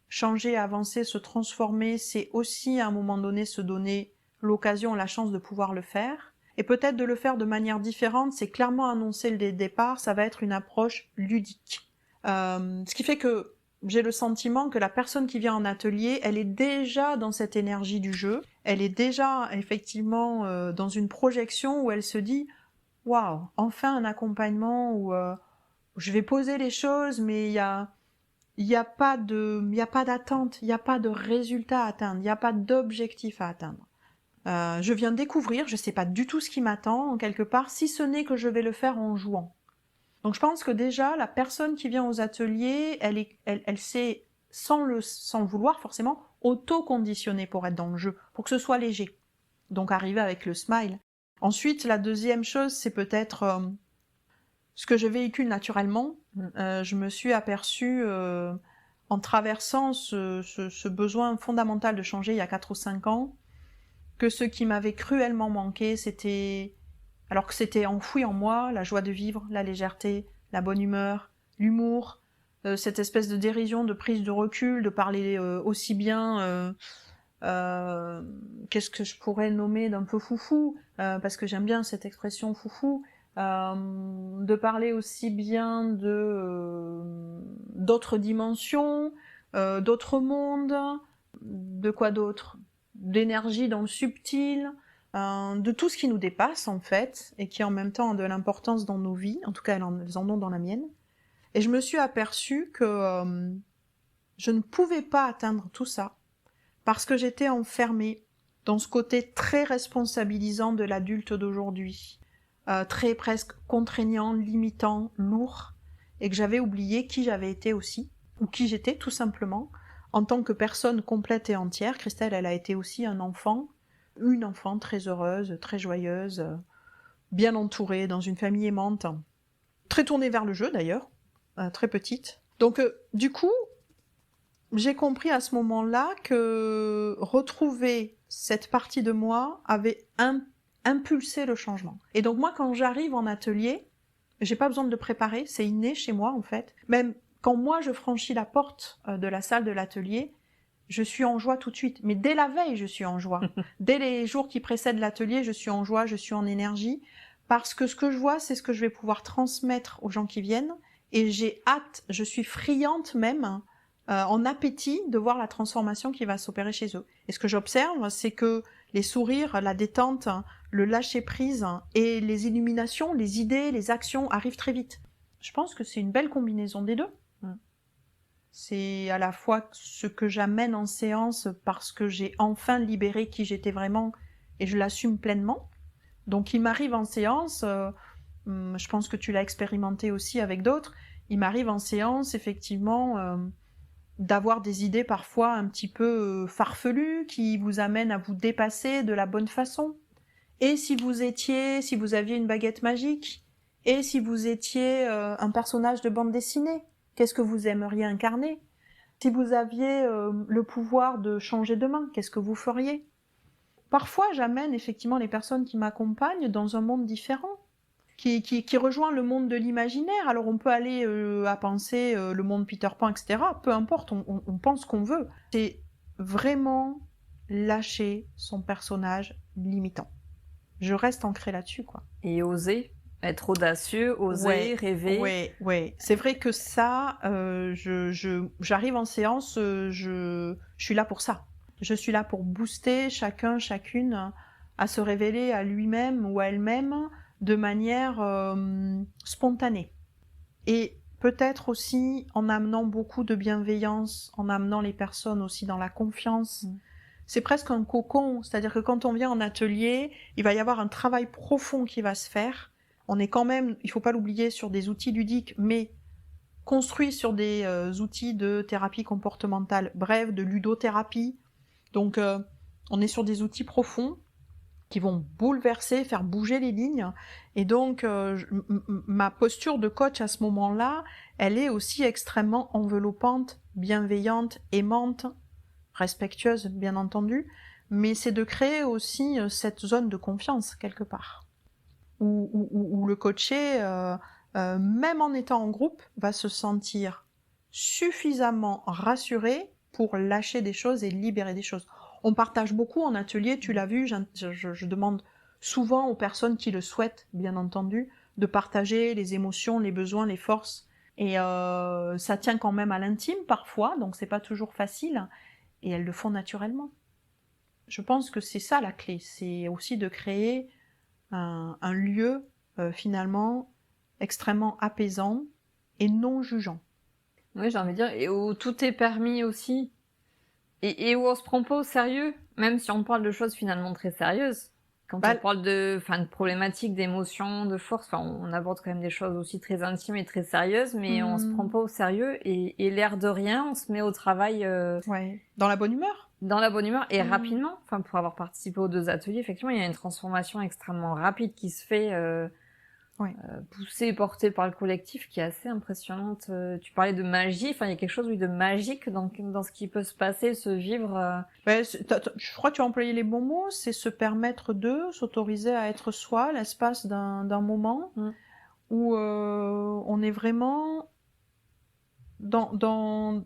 changer, avancer, se transformer, c'est aussi à un moment donné se donner l'occasion, la chance de pouvoir le faire, et peut-être de le faire de manière différente. C'est clairement annoncé dès le départ, ça va être une approche ludique. Ce qui fait que j'ai le sentiment que la personne qui vient en atelier, elle est déjà dans cette énergie du jeu, elle est déjà effectivement dans une projection où elle se dit « Waouh, enfin un accompagnement où je vais poser les choses, mais il y a pas d'attente, il n'y a pas de résultat à atteindre, il n'y a pas d'objectif à atteindre. Je viens découvrir, je ne sais pas du tout ce qui m'attend, en quelque part, si ce n'est que je vais le faire en jouant. » Donc je pense que déjà, la personne qui vient aux ateliers, elle s'est, sans le vouloir forcément, auto-conditionnée pour être dans le jeu, pour que ce soit léger. Donc arriver avec le smile. Ensuite, la deuxième chose, c'est peut-être ce que je véhicule naturellement. Je me suis aperçue, en traversant ce besoin fondamental de changer il y a 4 ou 5 ans, que ce qui m'avait cruellement manqué, alors que c'était enfoui en moi, la joie de vivre, la légèreté, la bonne humeur, l'humour, cette espèce de dérision, de prise de recul, de parler aussi bien, qu'est-ce que je pourrais nommer d'un peu foufou, parce que j'aime bien cette expression foufou, de parler aussi bien d'autres dimensions, d'autres mondes, de quoi d'autre, d'énergie dans le subtil, de tout ce qui nous dépasse en fait, et qui en même temps a de l'importance dans nos vies, en tout cas elles en ont dans la mienne. Et je me suis aperçue que je ne pouvais pas atteindre tout ça, parce que j'étais enfermée dans ce côté très responsabilisant de l'adulte d'aujourd'hui, très presque contraignant, limitant, lourd, et que j'avais oublié qui j'avais été aussi, ou qui j'étais tout simplement, en tant que personne complète et entière. Christelle, elle a été aussi une enfant très heureuse, très joyeuse, bien entourée, dans une famille aimante, très tournée vers le jeu d'ailleurs, très petite. Donc du coup, j'ai compris à ce moment-là que retrouver cette partie de moi avait impulsé le changement. Et donc moi, quand j'arrive en atelier, j'ai pas besoin de le préparer, c'est inné chez moi en fait. Même quand moi je franchis la porte de la salle de l'atelier, je suis en joie tout de suite. Mais dès la veille, je suis en joie. Dès les jours qui précèdent l'atelier, je suis en joie, je suis en énergie. Parce que ce que je vois, c'est ce que je vais pouvoir transmettre aux gens qui viennent. Et j'ai hâte, je suis friande même, en appétit de voir la transformation qui va s'opérer chez eux. Et ce que j'observe, c'est que les sourires, la détente, le lâcher-prise et les illuminations, les idées, les actions arrivent très vite. Je pense que c'est une belle combinaison des deux. C'est à la fois ce que j'amène en séance parce que j'ai enfin libéré qui j'étais vraiment et je l'assume pleinement. Donc il m'arrive en séance, je pense que tu l'as expérimenté aussi avec d'autres, il m'arrive en séance effectivement d'avoir des idées parfois un petit peu farfelues qui vous amènent à vous dépasser de la bonne façon. Et si vous aviez une baguette magique, et si vous étiez un personnage de bande dessinée, qu'est-ce que vous aimeriez incarner? Si vous aviez le pouvoir de changer de main, qu'est-ce que vous feriez? Parfois, j'amène effectivement les personnes qui m'accompagnent dans un monde différent, qui rejoint le monde de l'imaginaire. Alors on peut aller à penser le monde Peter Pan, etc. Peu importe, on pense qu'on veut. C'est vraiment lâcher son personnage limitant. Je reste ancrée là-dessus, quoi. Et oser, être audacieux, oser, rêver. Ouais. C'est vrai que ça, j'arrive en séance, je suis là pour ça. Je suis là pour booster chacune à se révéler à lui-même ou à elle-même de manière spontanée. Et peut-être aussi en amenant beaucoup de bienveillance, en amenant les personnes aussi dans la confiance. C'est presque un cocon, c'est-à-dire que quand on vient en atelier, il va y avoir un travail profond qui va se faire. On est quand même, il faut pas l'oublier, sur des outils ludiques, mais construits sur des outils de thérapie comportementale, bref, de ludothérapie. Donc, on est sur des outils profonds qui vont bouleverser, faire bouger les lignes. Et donc, ma posture de coach à ce moment-là, elle est aussi extrêmement enveloppante, bienveillante, aimante, respectueuse, bien entendu, mais c'est de créer aussi cette zone de confiance, quelque part, où le coaché, même en étant en groupe, va se sentir suffisamment rassuré pour lâcher des choses et libérer des choses. On partage beaucoup en atelier, tu l'as vu, je demande souvent aux personnes qui le souhaitent, bien entendu, de partager les émotions, les besoins, les forces, et ça tient quand même à l'intime parfois, donc c'est pas toujours facile, et elles le font naturellement. Je pense que c'est ça la clé, c'est aussi de créer un lieu finalement extrêmement apaisant et non jugeant. Oui, j'ai envie de dire, et où tout est permis aussi, et où on se prend pas au sérieux, même si on parle de choses finalement très sérieuses. Quand on parle de problématiques, d'émotions, de force, on aborde quand même des choses aussi très intimes et très sérieuses, mais on se prend pas au sérieux, et l'air de rien, on se met au travail. Dans la bonne humeur. Dans la bonne humeur, et rapidement. Pour avoir participé aux 2 ateliers, effectivement, il y a une transformation extrêmement rapide qui se fait, poussée et portée par le collectif, qui est assez impressionnante. Tu parlais de magie, il y a quelque chose de magique dans ce qui peut se passer, se vivre. Je crois que tu as employé les bons mots, c'est se permettre de s'autoriser à être soi, l'espace d'un moment où on est vraiment dans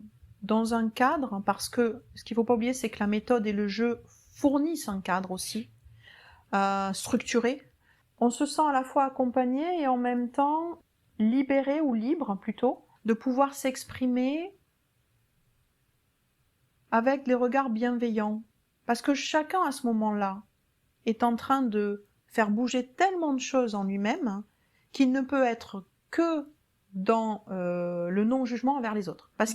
un cadre, parce que ce qu'il faut pas oublier, c'est que la méthode et le jeu fournissent un cadre aussi, structuré. On se sent à la fois accompagné et en même temps libéré, ou libre plutôt, de pouvoir s'exprimer avec des regards bienveillants. Parce que chacun à ce moment-là est en train de faire bouger tellement de choses en lui-même qu'il ne peut être que dans le non-jugement envers les autres. Parce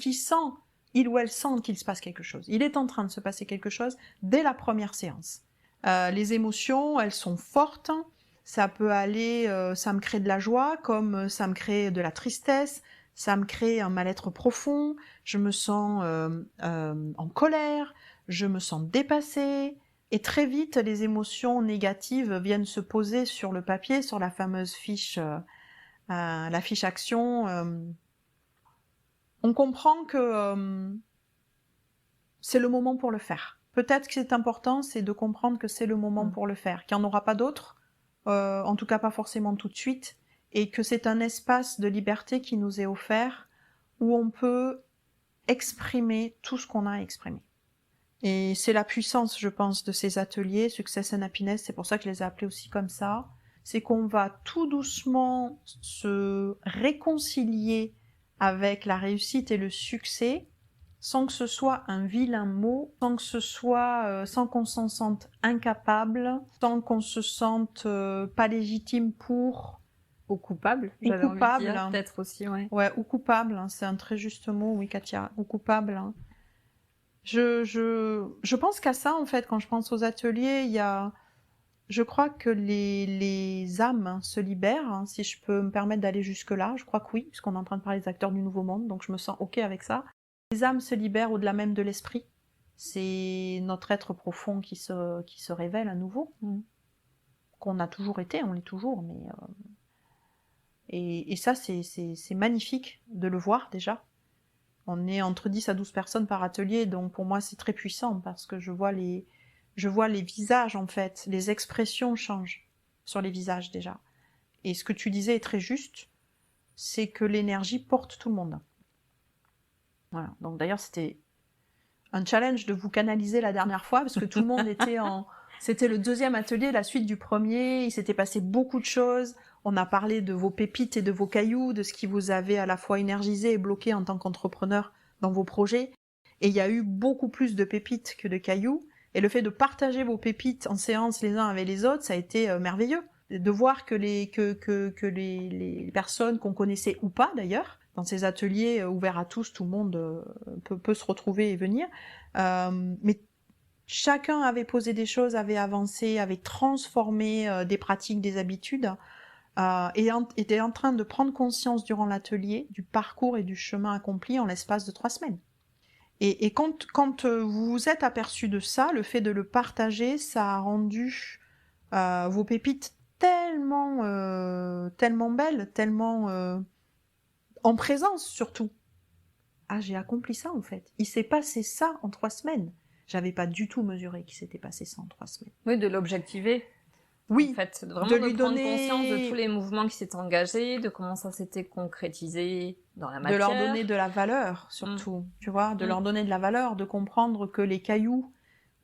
il ou elle sent qu'il se passe quelque chose. Il est en train de se passer quelque chose dès la première séance. Les émotions, elles sont fortes. Ça peut aller, ça me crée de la joie, comme ça me crée de la tristesse, ça me crée un mal-être profond, je me sens en colère, je me sens dépassée, et très vite, les émotions négatives viennent se poser sur le papier, sur la fameuse fiche, la fiche action. On comprend que c'est le moment pour le faire. Peut-être que c'est important, c'est de comprendre que c'est le moment pour le faire, qu'il n'y en aura pas d'autre, en tout cas pas forcément tout de suite, et que c'est un espace de liberté qui nous est offert, où on peut exprimer tout ce qu'on a à exprimer. Et c'est la puissance, je pense, de ces ateliers, Success and Happiness, c'est pour ça que je les ai appelés aussi comme ça, c'est qu'on va tout doucement se réconcilier avec la réussite et le succès, sans que ce soit un vilain mot, sans que ce soit, sans qu'on s'en sente incapable, sans qu'on se sente pas légitime pour... Ou coupable, Ou j'avais envie de coupable. dire, peut-être aussi, ouais. Ouais, ou coupable, hein, c'est un très juste mot, oui, Katia, ou coupable. Hein. Je pense qu'à ça, en fait, quand je pense aux ateliers, il y a... Je crois que les âmes se libèrent, hein, si je peux me permettre d'aller jusque-là. Je crois que oui, puisqu'on est en train de parler des acteurs du Nouveau Monde, donc je me sens OK avec ça. Les âmes se libèrent au-delà même de l'esprit. C'est notre être profond qui se révèle à nouveau. Qu'on a toujours été, on l'est toujours, mais... Et ça, c'est magnifique de le voir, déjà. On est entre 10 à 12 personnes par atelier, donc pour moi, c'est très puissant, parce que je vois les visages, en fait. Les expressions changent sur les visages, déjà. Et ce que tu disais est très juste, c'est que l'énergie porte tout le monde. Voilà. Donc d'ailleurs, c'était un challenge de vous canaliser la dernière fois, parce que tout le monde était en... C'était le deuxième atelier, la suite du premier, il s'était passé beaucoup de choses. On a parlé de vos pépites et de vos cailloux, de ce qui vous avait à la fois énergisé et bloqué en tant qu'entrepreneur dans vos projets. Et il y a eu beaucoup plus de pépites que de cailloux. Et le fait de partager vos pépites en séance les uns avec les autres, ça a été merveilleux. De voir que les personnes qu'on connaissait ou pas d'ailleurs, dans ces ateliers ouverts à tous, tout le monde peut se retrouver et venir. Mais chacun avait posé des choses, avait avancé, avait transformé des pratiques, des habitudes, et était en train de prendre conscience durant l'atelier du parcours et du chemin accompli en l'espace de 3 semaines. Et quand vous vous êtes aperçu de ça, le fait de le partager, ça a rendu vos pépites tellement belles, tellement en présence surtout. Ah, j'ai accompli ça en fait. Il s'est passé ça en 3 semaines. J'avais pas du tout mesuré qu'il s'était passé ça en 3 semaines. Oui, de l'objectiver. Oui, en fait, vraiment de de lui prendre donner... conscience de tous les mouvements qui s'étaient engagés, de comment ça s'était concrétisé dans la matière. De leur donner de la valeur, surtout, tu vois, de leur donner de la valeur, de comprendre que les cailloux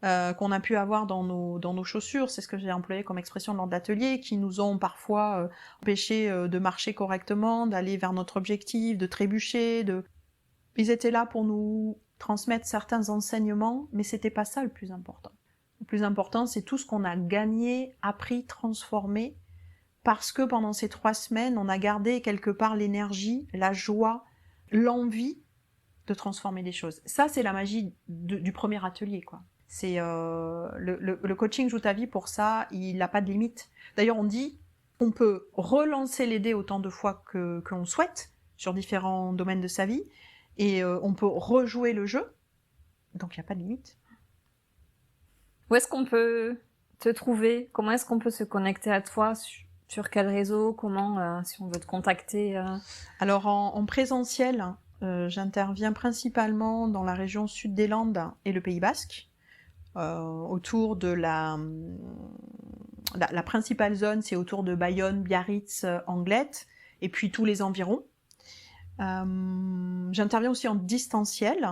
qu'on a pu avoir dans nos chaussures, c'est ce que j'ai employé comme expression lors de l'atelier, qui nous ont parfois empêchés de marcher correctement, d'aller vers notre objectif, de trébucher, Ils étaient là pour nous transmettre certains enseignements, mais c'était pas ça le plus important. Le plus important, c'est tout ce qu'on a gagné, appris, transformé, parce que pendant ces 3 semaines, on a gardé quelque part l'énergie, la joie, l'envie de transformer les choses. Ça, c'est la magie du premier atelier, quoi. C'est le coaching Joue ta vie, pour ça, il n'a pas de limite. D'ailleurs, on dit qu'on peut relancer les dés autant de fois que l'on souhaite sur différents domaines de sa vie, et on peut rejouer le jeu, donc il n'y a pas de limite. Où est-ce qu'on peut te trouver? Comment est-ce qu'on peut se connecter à toi? Sur quel réseau? Comment, si on veut te contacter? Alors en présentiel, j'interviens principalement dans la région sud des Landes et le Pays Basque, autour de la principale zone, c'est autour de Bayonne, Biarritz, Anglet, et puis tous les environs. J'interviens aussi en distanciel,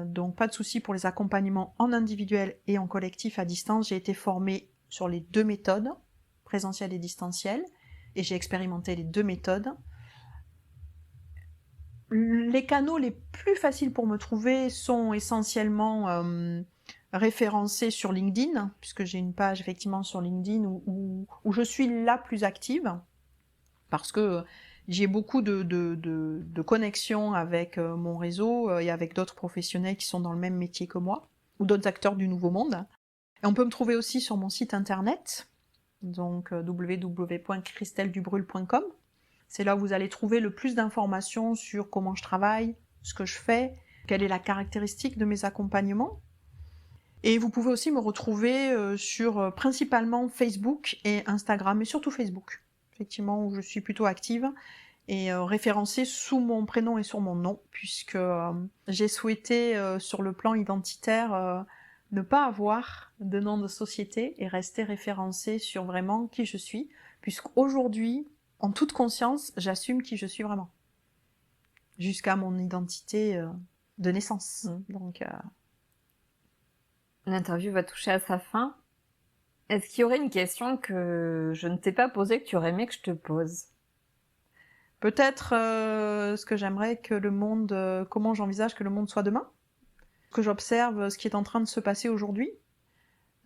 donc pas de souci pour les accompagnements en individuel et en collectif à distance. J'ai été formée sur les 2 méthodes, présentiel et distanciel, et j'ai expérimenté les 2 méthodes. Les canaux les plus faciles pour me trouver sont essentiellement référencés sur LinkedIn, puisque j'ai une page effectivement sur LinkedIn où je suis la plus active, parce que j'ai beaucoup de connexions avec mon réseau et avec d'autres professionnels qui sont dans le même métier que moi, ou d'autres acteurs du Nouveau Monde. Et on peut me trouver aussi sur mon site internet, donc www.christelledubrul.com. C'est là où vous allez trouver le plus d'informations sur comment je travaille, ce que je fais, quelle est la caractéristique de mes accompagnements. Et vous pouvez aussi me retrouver sur principalement Facebook et Instagram, mais surtout Facebook, effectivement, où je suis plutôt active, et référencée sous mon prénom et sur mon nom, puisque j'ai souhaité, sur le plan identitaire, ne pas avoir de nom de société et rester référencée sur vraiment qui je suis, puisqu'aujourd'hui, en toute conscience, j'assume qui je suis vraiment, jusqu'à mon identité de naissance. Donc, l'interview va toucher à sa fin. Est-ce qu'il y aurait une question que je ne t'ai pas posée, que tu aurais aimé que je te pose? Peut-être ce que j'aimerais que le monde, comment j'envisage que le monde soit demain. Que j'observe ce qui est en train de se passer aujourd'hui.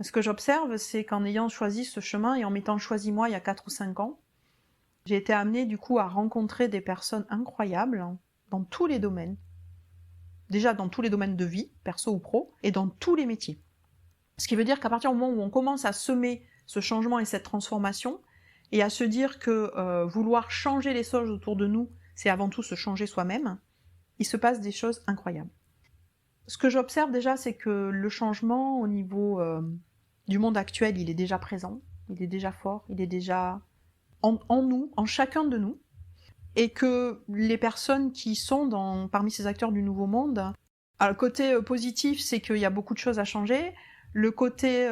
Ce que j'observe, c'est qu'en ayant choisi ce chemin et en m'étant choisi moi il y a 4 ou 5 ans, j'ai été amenée du coup à rencontrer des personnes incroyables dans tous les domaines. Déjà dans tous les domaines de vie, perso ou pro, et dans tous les métiers. Ce qui veut dire qu'à partir du moment où on commence à semer ce changement et cette transformation, et à se dire que vouloir changer les choses autour de nous, c'est avant tout se changer soi-même, il se passe des choses incroyables. Ce que j'observe déjà, c'est que le changement au niveau du monde actuel, il est déjà présent, il est déjà fort, il est déjà en nous, en chacun de nous, et que les personnes qui sont parmi ces acteurs du nouveau monde, alors, le côté positif, c'est qu'il y a beaucoup de choses à changer. Le côté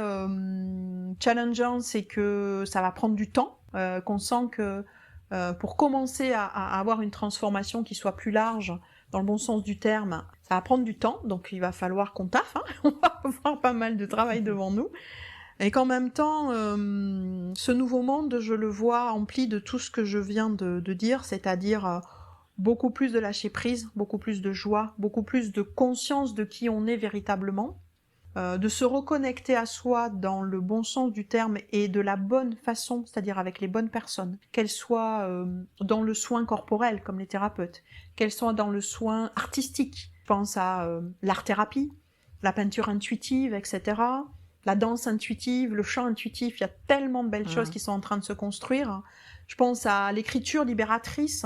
challengeant, c'est que ça va prendre du temps, qu'on sent que pour commencer à avoir une transformation qui soit plus large, dans le bon sens du terme, ça va prendre du temps, donc il va falloir qu'on taffe, hein. On va avoir pas mal de travail devant nous. Et qu'en même temps, ce nouveau monde, je le vois empli de tout ce que je viens de dire, c'est-à-dire beaucoup plus de lâcher prise, beaucoup plus de joie, beaucoup plus de conscience de qui on est véritablement, de se reconnecter à soi dans le bon sens du terme et de la bonne façon, c'est-à-dire avec les bonnes personnes, qu'elles soient dans le soin corporel, comme les thérapeutes, qu'elles soient dans le soin artistique, je pense à l'art-thérapie, la peinture intuitive, etc., la danse intuitive, le chant intuitif, il y a tellement de belles choses qui sont en train de se construire. Je pense à l'écriture libératrice.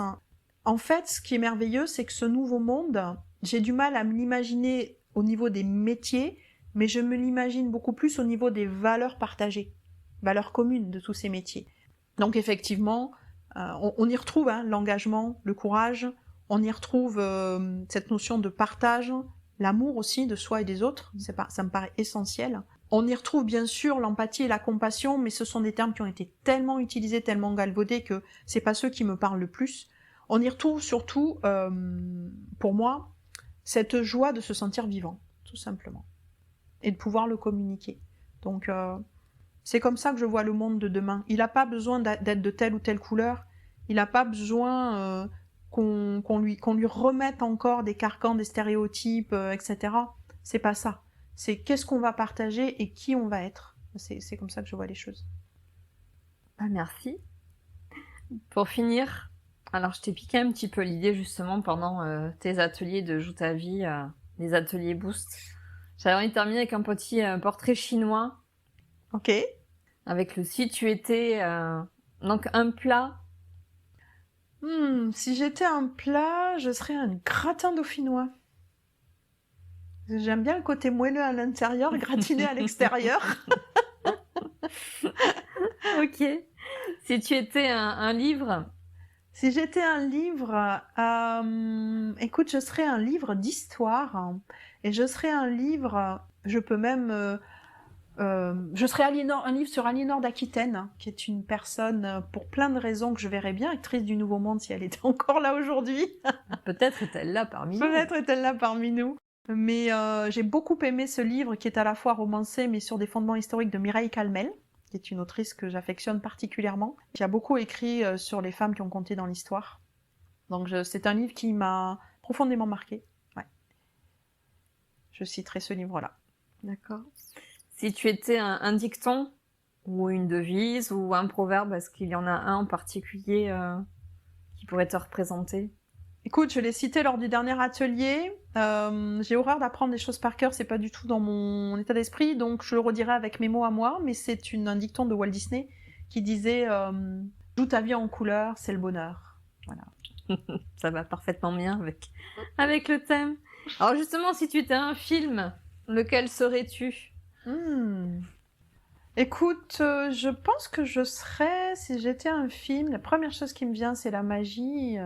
En fait, ce qui est merveilleux, c'est que ce nouveau monde, j'ai du mal à me l'imaginer au niveau des métiers, mais je me l'imagine beaucoup plus au niveau des valeurs partagées, valeurs communes de tous ces métiers. Donc effectivement, on y retrouve l'engagement, le courage, on y retrouve cette notion de partage, l'amour aussi de soi et des autres, ça me paraît essentiel. On y retrouve bien sûr l'empathie et la compassion, mais ce sont des termes qui ont été tellement utilisés, tellement galvaudés que c'est pas ceux qui me parlent le plus. On y retrouve surtout, pour moi, cette joie de se sentir vivant, tout simplement, et de pouvoir le communiquer. Donc c'est comme ça que je vois le monde de demain. Il n'a pas besoin d'être de telle ou telle couleur, il n'a pas besoin qu'on lui remette encore des carcans, des stéréotypes, etc. C'est pas ça. C'est qu'est-ce qu'on va partager et qui on va être. C'est comme ça que je vois les choses. Ah, merci. Pour finir, alors je t'ai piqué un petit peu l'idée justement pendant tes ateliers de Joue ta vie, les ateliers Boost. J'avais envie de terminer avec un petit portrait chinois. Ok. Avec le si tu étais donc un plat. Si j'étais un plat, je serais un gratin dauphinois. J'aime bien le côté moelleux à l'intérieur, gratiné à l'extérieur. Ok. Si tu étais un livre. Si j'étais un livre, écoute, je serais un livre d'histoire. Et je serais un livre, je peux même... je serais un livre sur Aliénor d'Aquitaine, qui est une personne, pour plein de raisons que je verrais bien, actrice du Nouveau Monde si elle était encore là aujourd'hui. Peut-être est-elle là parmi nous. Peut-être est-elle là parmi nous. Mais j'ai beaucoup aimé ce livre qui est à la fois romancé mais sur des fondements historiques de Mireille Calmel, qui est une autrice que j'affectionne particulièrement, qui a beaucoup écrit sur les femmes qui ont compté dans l'histoire. Donc c'est un livre qui m'a profondément marquée. Ouais. Je citerai ce livre-là. D'accord. Si tu étais un dicton, ou une devise, ou un proverbe, est-ce qu'il y en a un en particulier qui pourrait te représenter ? Écoute, je l'ai cité lors du dernier atelier. J'ai horreur d'apprendre des choses par cœur, c'est pas du tout dans mon état d'esprit, donc je le redirai avec mes mots à moi, mais c'est un dicton de Walt Disney qui disait « Joue ta vie en couleur, c'est le bonheur ». Voilà. Ça va parfaitement bien avec le thème. Alors justement, si tu étais un film, lequel serais-tu ? Écoute, je pense que je serais, si j'étais un film, la première chose qui me vient, c'est la magie.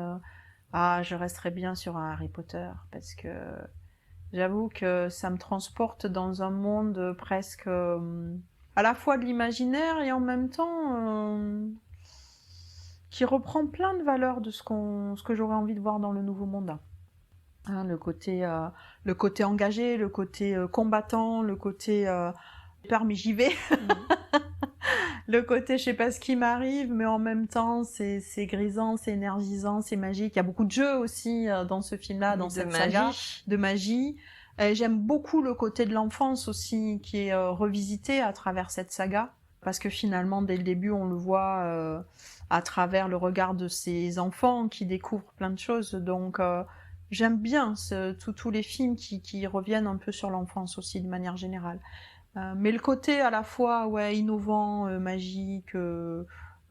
Je resterais bien sur un Harry Potter, parce que j'avoue que ça me transporte dans un monde presque à la fois de l'imaginaire et en même temps qui reprend plein de valeurs de ce que j'aurais envie de voir dans le nouveau monde. Hein, le côté engagé, le côté combattant, le côté peur mais j'y vais. le côté je sais pas ce qui m'arrive, mais en même temps c'est grisant, c'est énergisant, c'est magique. Il y a beaucoup de jeux aussi dans ce film-là, dans cette saga de magie. J'aime beaucoup le côté de l'enfance aussi qui est revisité à travers cette saga, parce que finalement dès le début on le voit à travers le regard de ces enfants qui découvrent plein de choses. Donc j'aime bien tous les films qui reviennent un peu sur l'enfance aussi de manière générale. Mais le côté à la fois innovant, magique,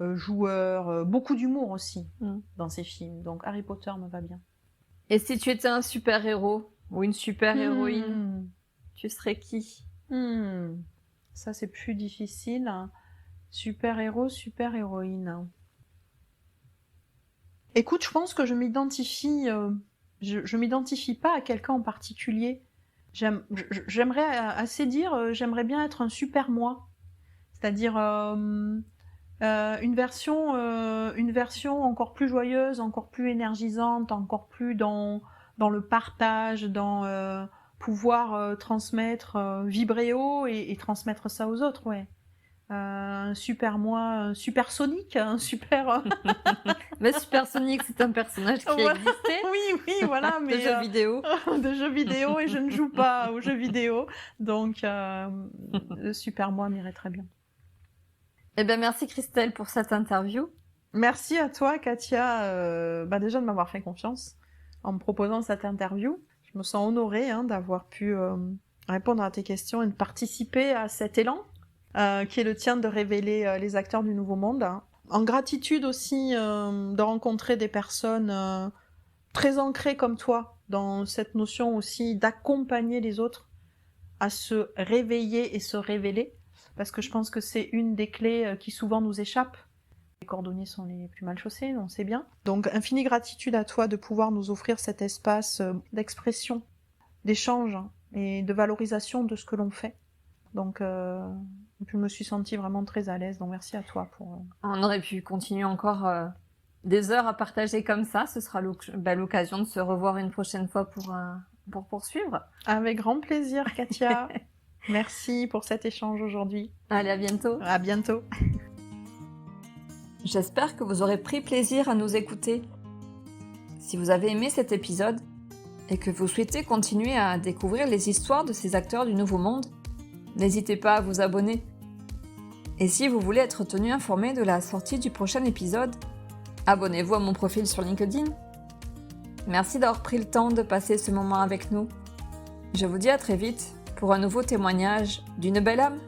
joueur, beaucoup d'humour aussi dans ces films. Donc Harry Potter me va bien. Et si tu étais un super-héros ou une super-héroïne, tu serais qui? Ça c'est plus difficile. Super-héros, super-héroïne. Écoute, je pense que je m'identifie... je m'identifie pas à quelqu'un en particulier. J'aimerais assez dire, j'aimerais bien être un super moi. C'est-à-dire une version encore plus joyeuse, encore plus énergisante, encore plus dans le partage, dans pouvoir transmettre, vibrer haut et transmettre ça aux autres, ouais. Un super moi, un super Sonic, un super... Mais Super Sonic, c'est un personnage qui existait. Oui, voilà. Mais, de jeux vidéo. De jeux vidéo, et je ne joue pas aux jeux vidéo. Donc, le super moi m'irait très bien. Eh bien, merci Christelle pour cette interview. Merci à toi, Katia, déjà de m'avoir fait confiance en me proposant cette interview. Je me sens honorée d'avoir pu répondre à tes questions et de participer à cet élan qui est le tien de révéler les acteurs du Nouveau Monde. En gratitude aussi de rencontrer des personnes très ancrées comme toi dans cette notion aussi d'accompagner les autres à se réveiller et se révéler, parce que je pense que c'est une des clés qui souvent nous échappe. Les cordonniers sont les plus mal chaussés, on sait bien. Donc infinie gratitude à toi de pouvoir nous offrir cet espace d'expression, d'échange et de valorisation de ce que l'on fait. Donc je me suis sentie vraiment très à l'aise, donc merci à toi pour... On aurait pu continuer encore des heures à partager comme ça. Ce sera l'occasion de se revoir une prochaine fois pour poursuivre. Avec grand plaisir, Katia. Merci pour cet échange aujourd'hui. Allez, à bientôt. À bientôt. J'espère que vous aurez pris plaisir à nous écouter. Si vous avez aimé cet épisode et que vous souhaitez continuer à découvrir les histoires de ces acteurs du Nouveau Monde, n'hésitez pas à vous abonner. Et si vous voulez être tenu informé de la sortie du prochain épisode, abonnez-vous à mon profil sur LinkedIn. Merci d'avoir pris le temps de passer ce moment avec nous. Je vous dis à très vite pour un nouveau témoignage d'une belle âme.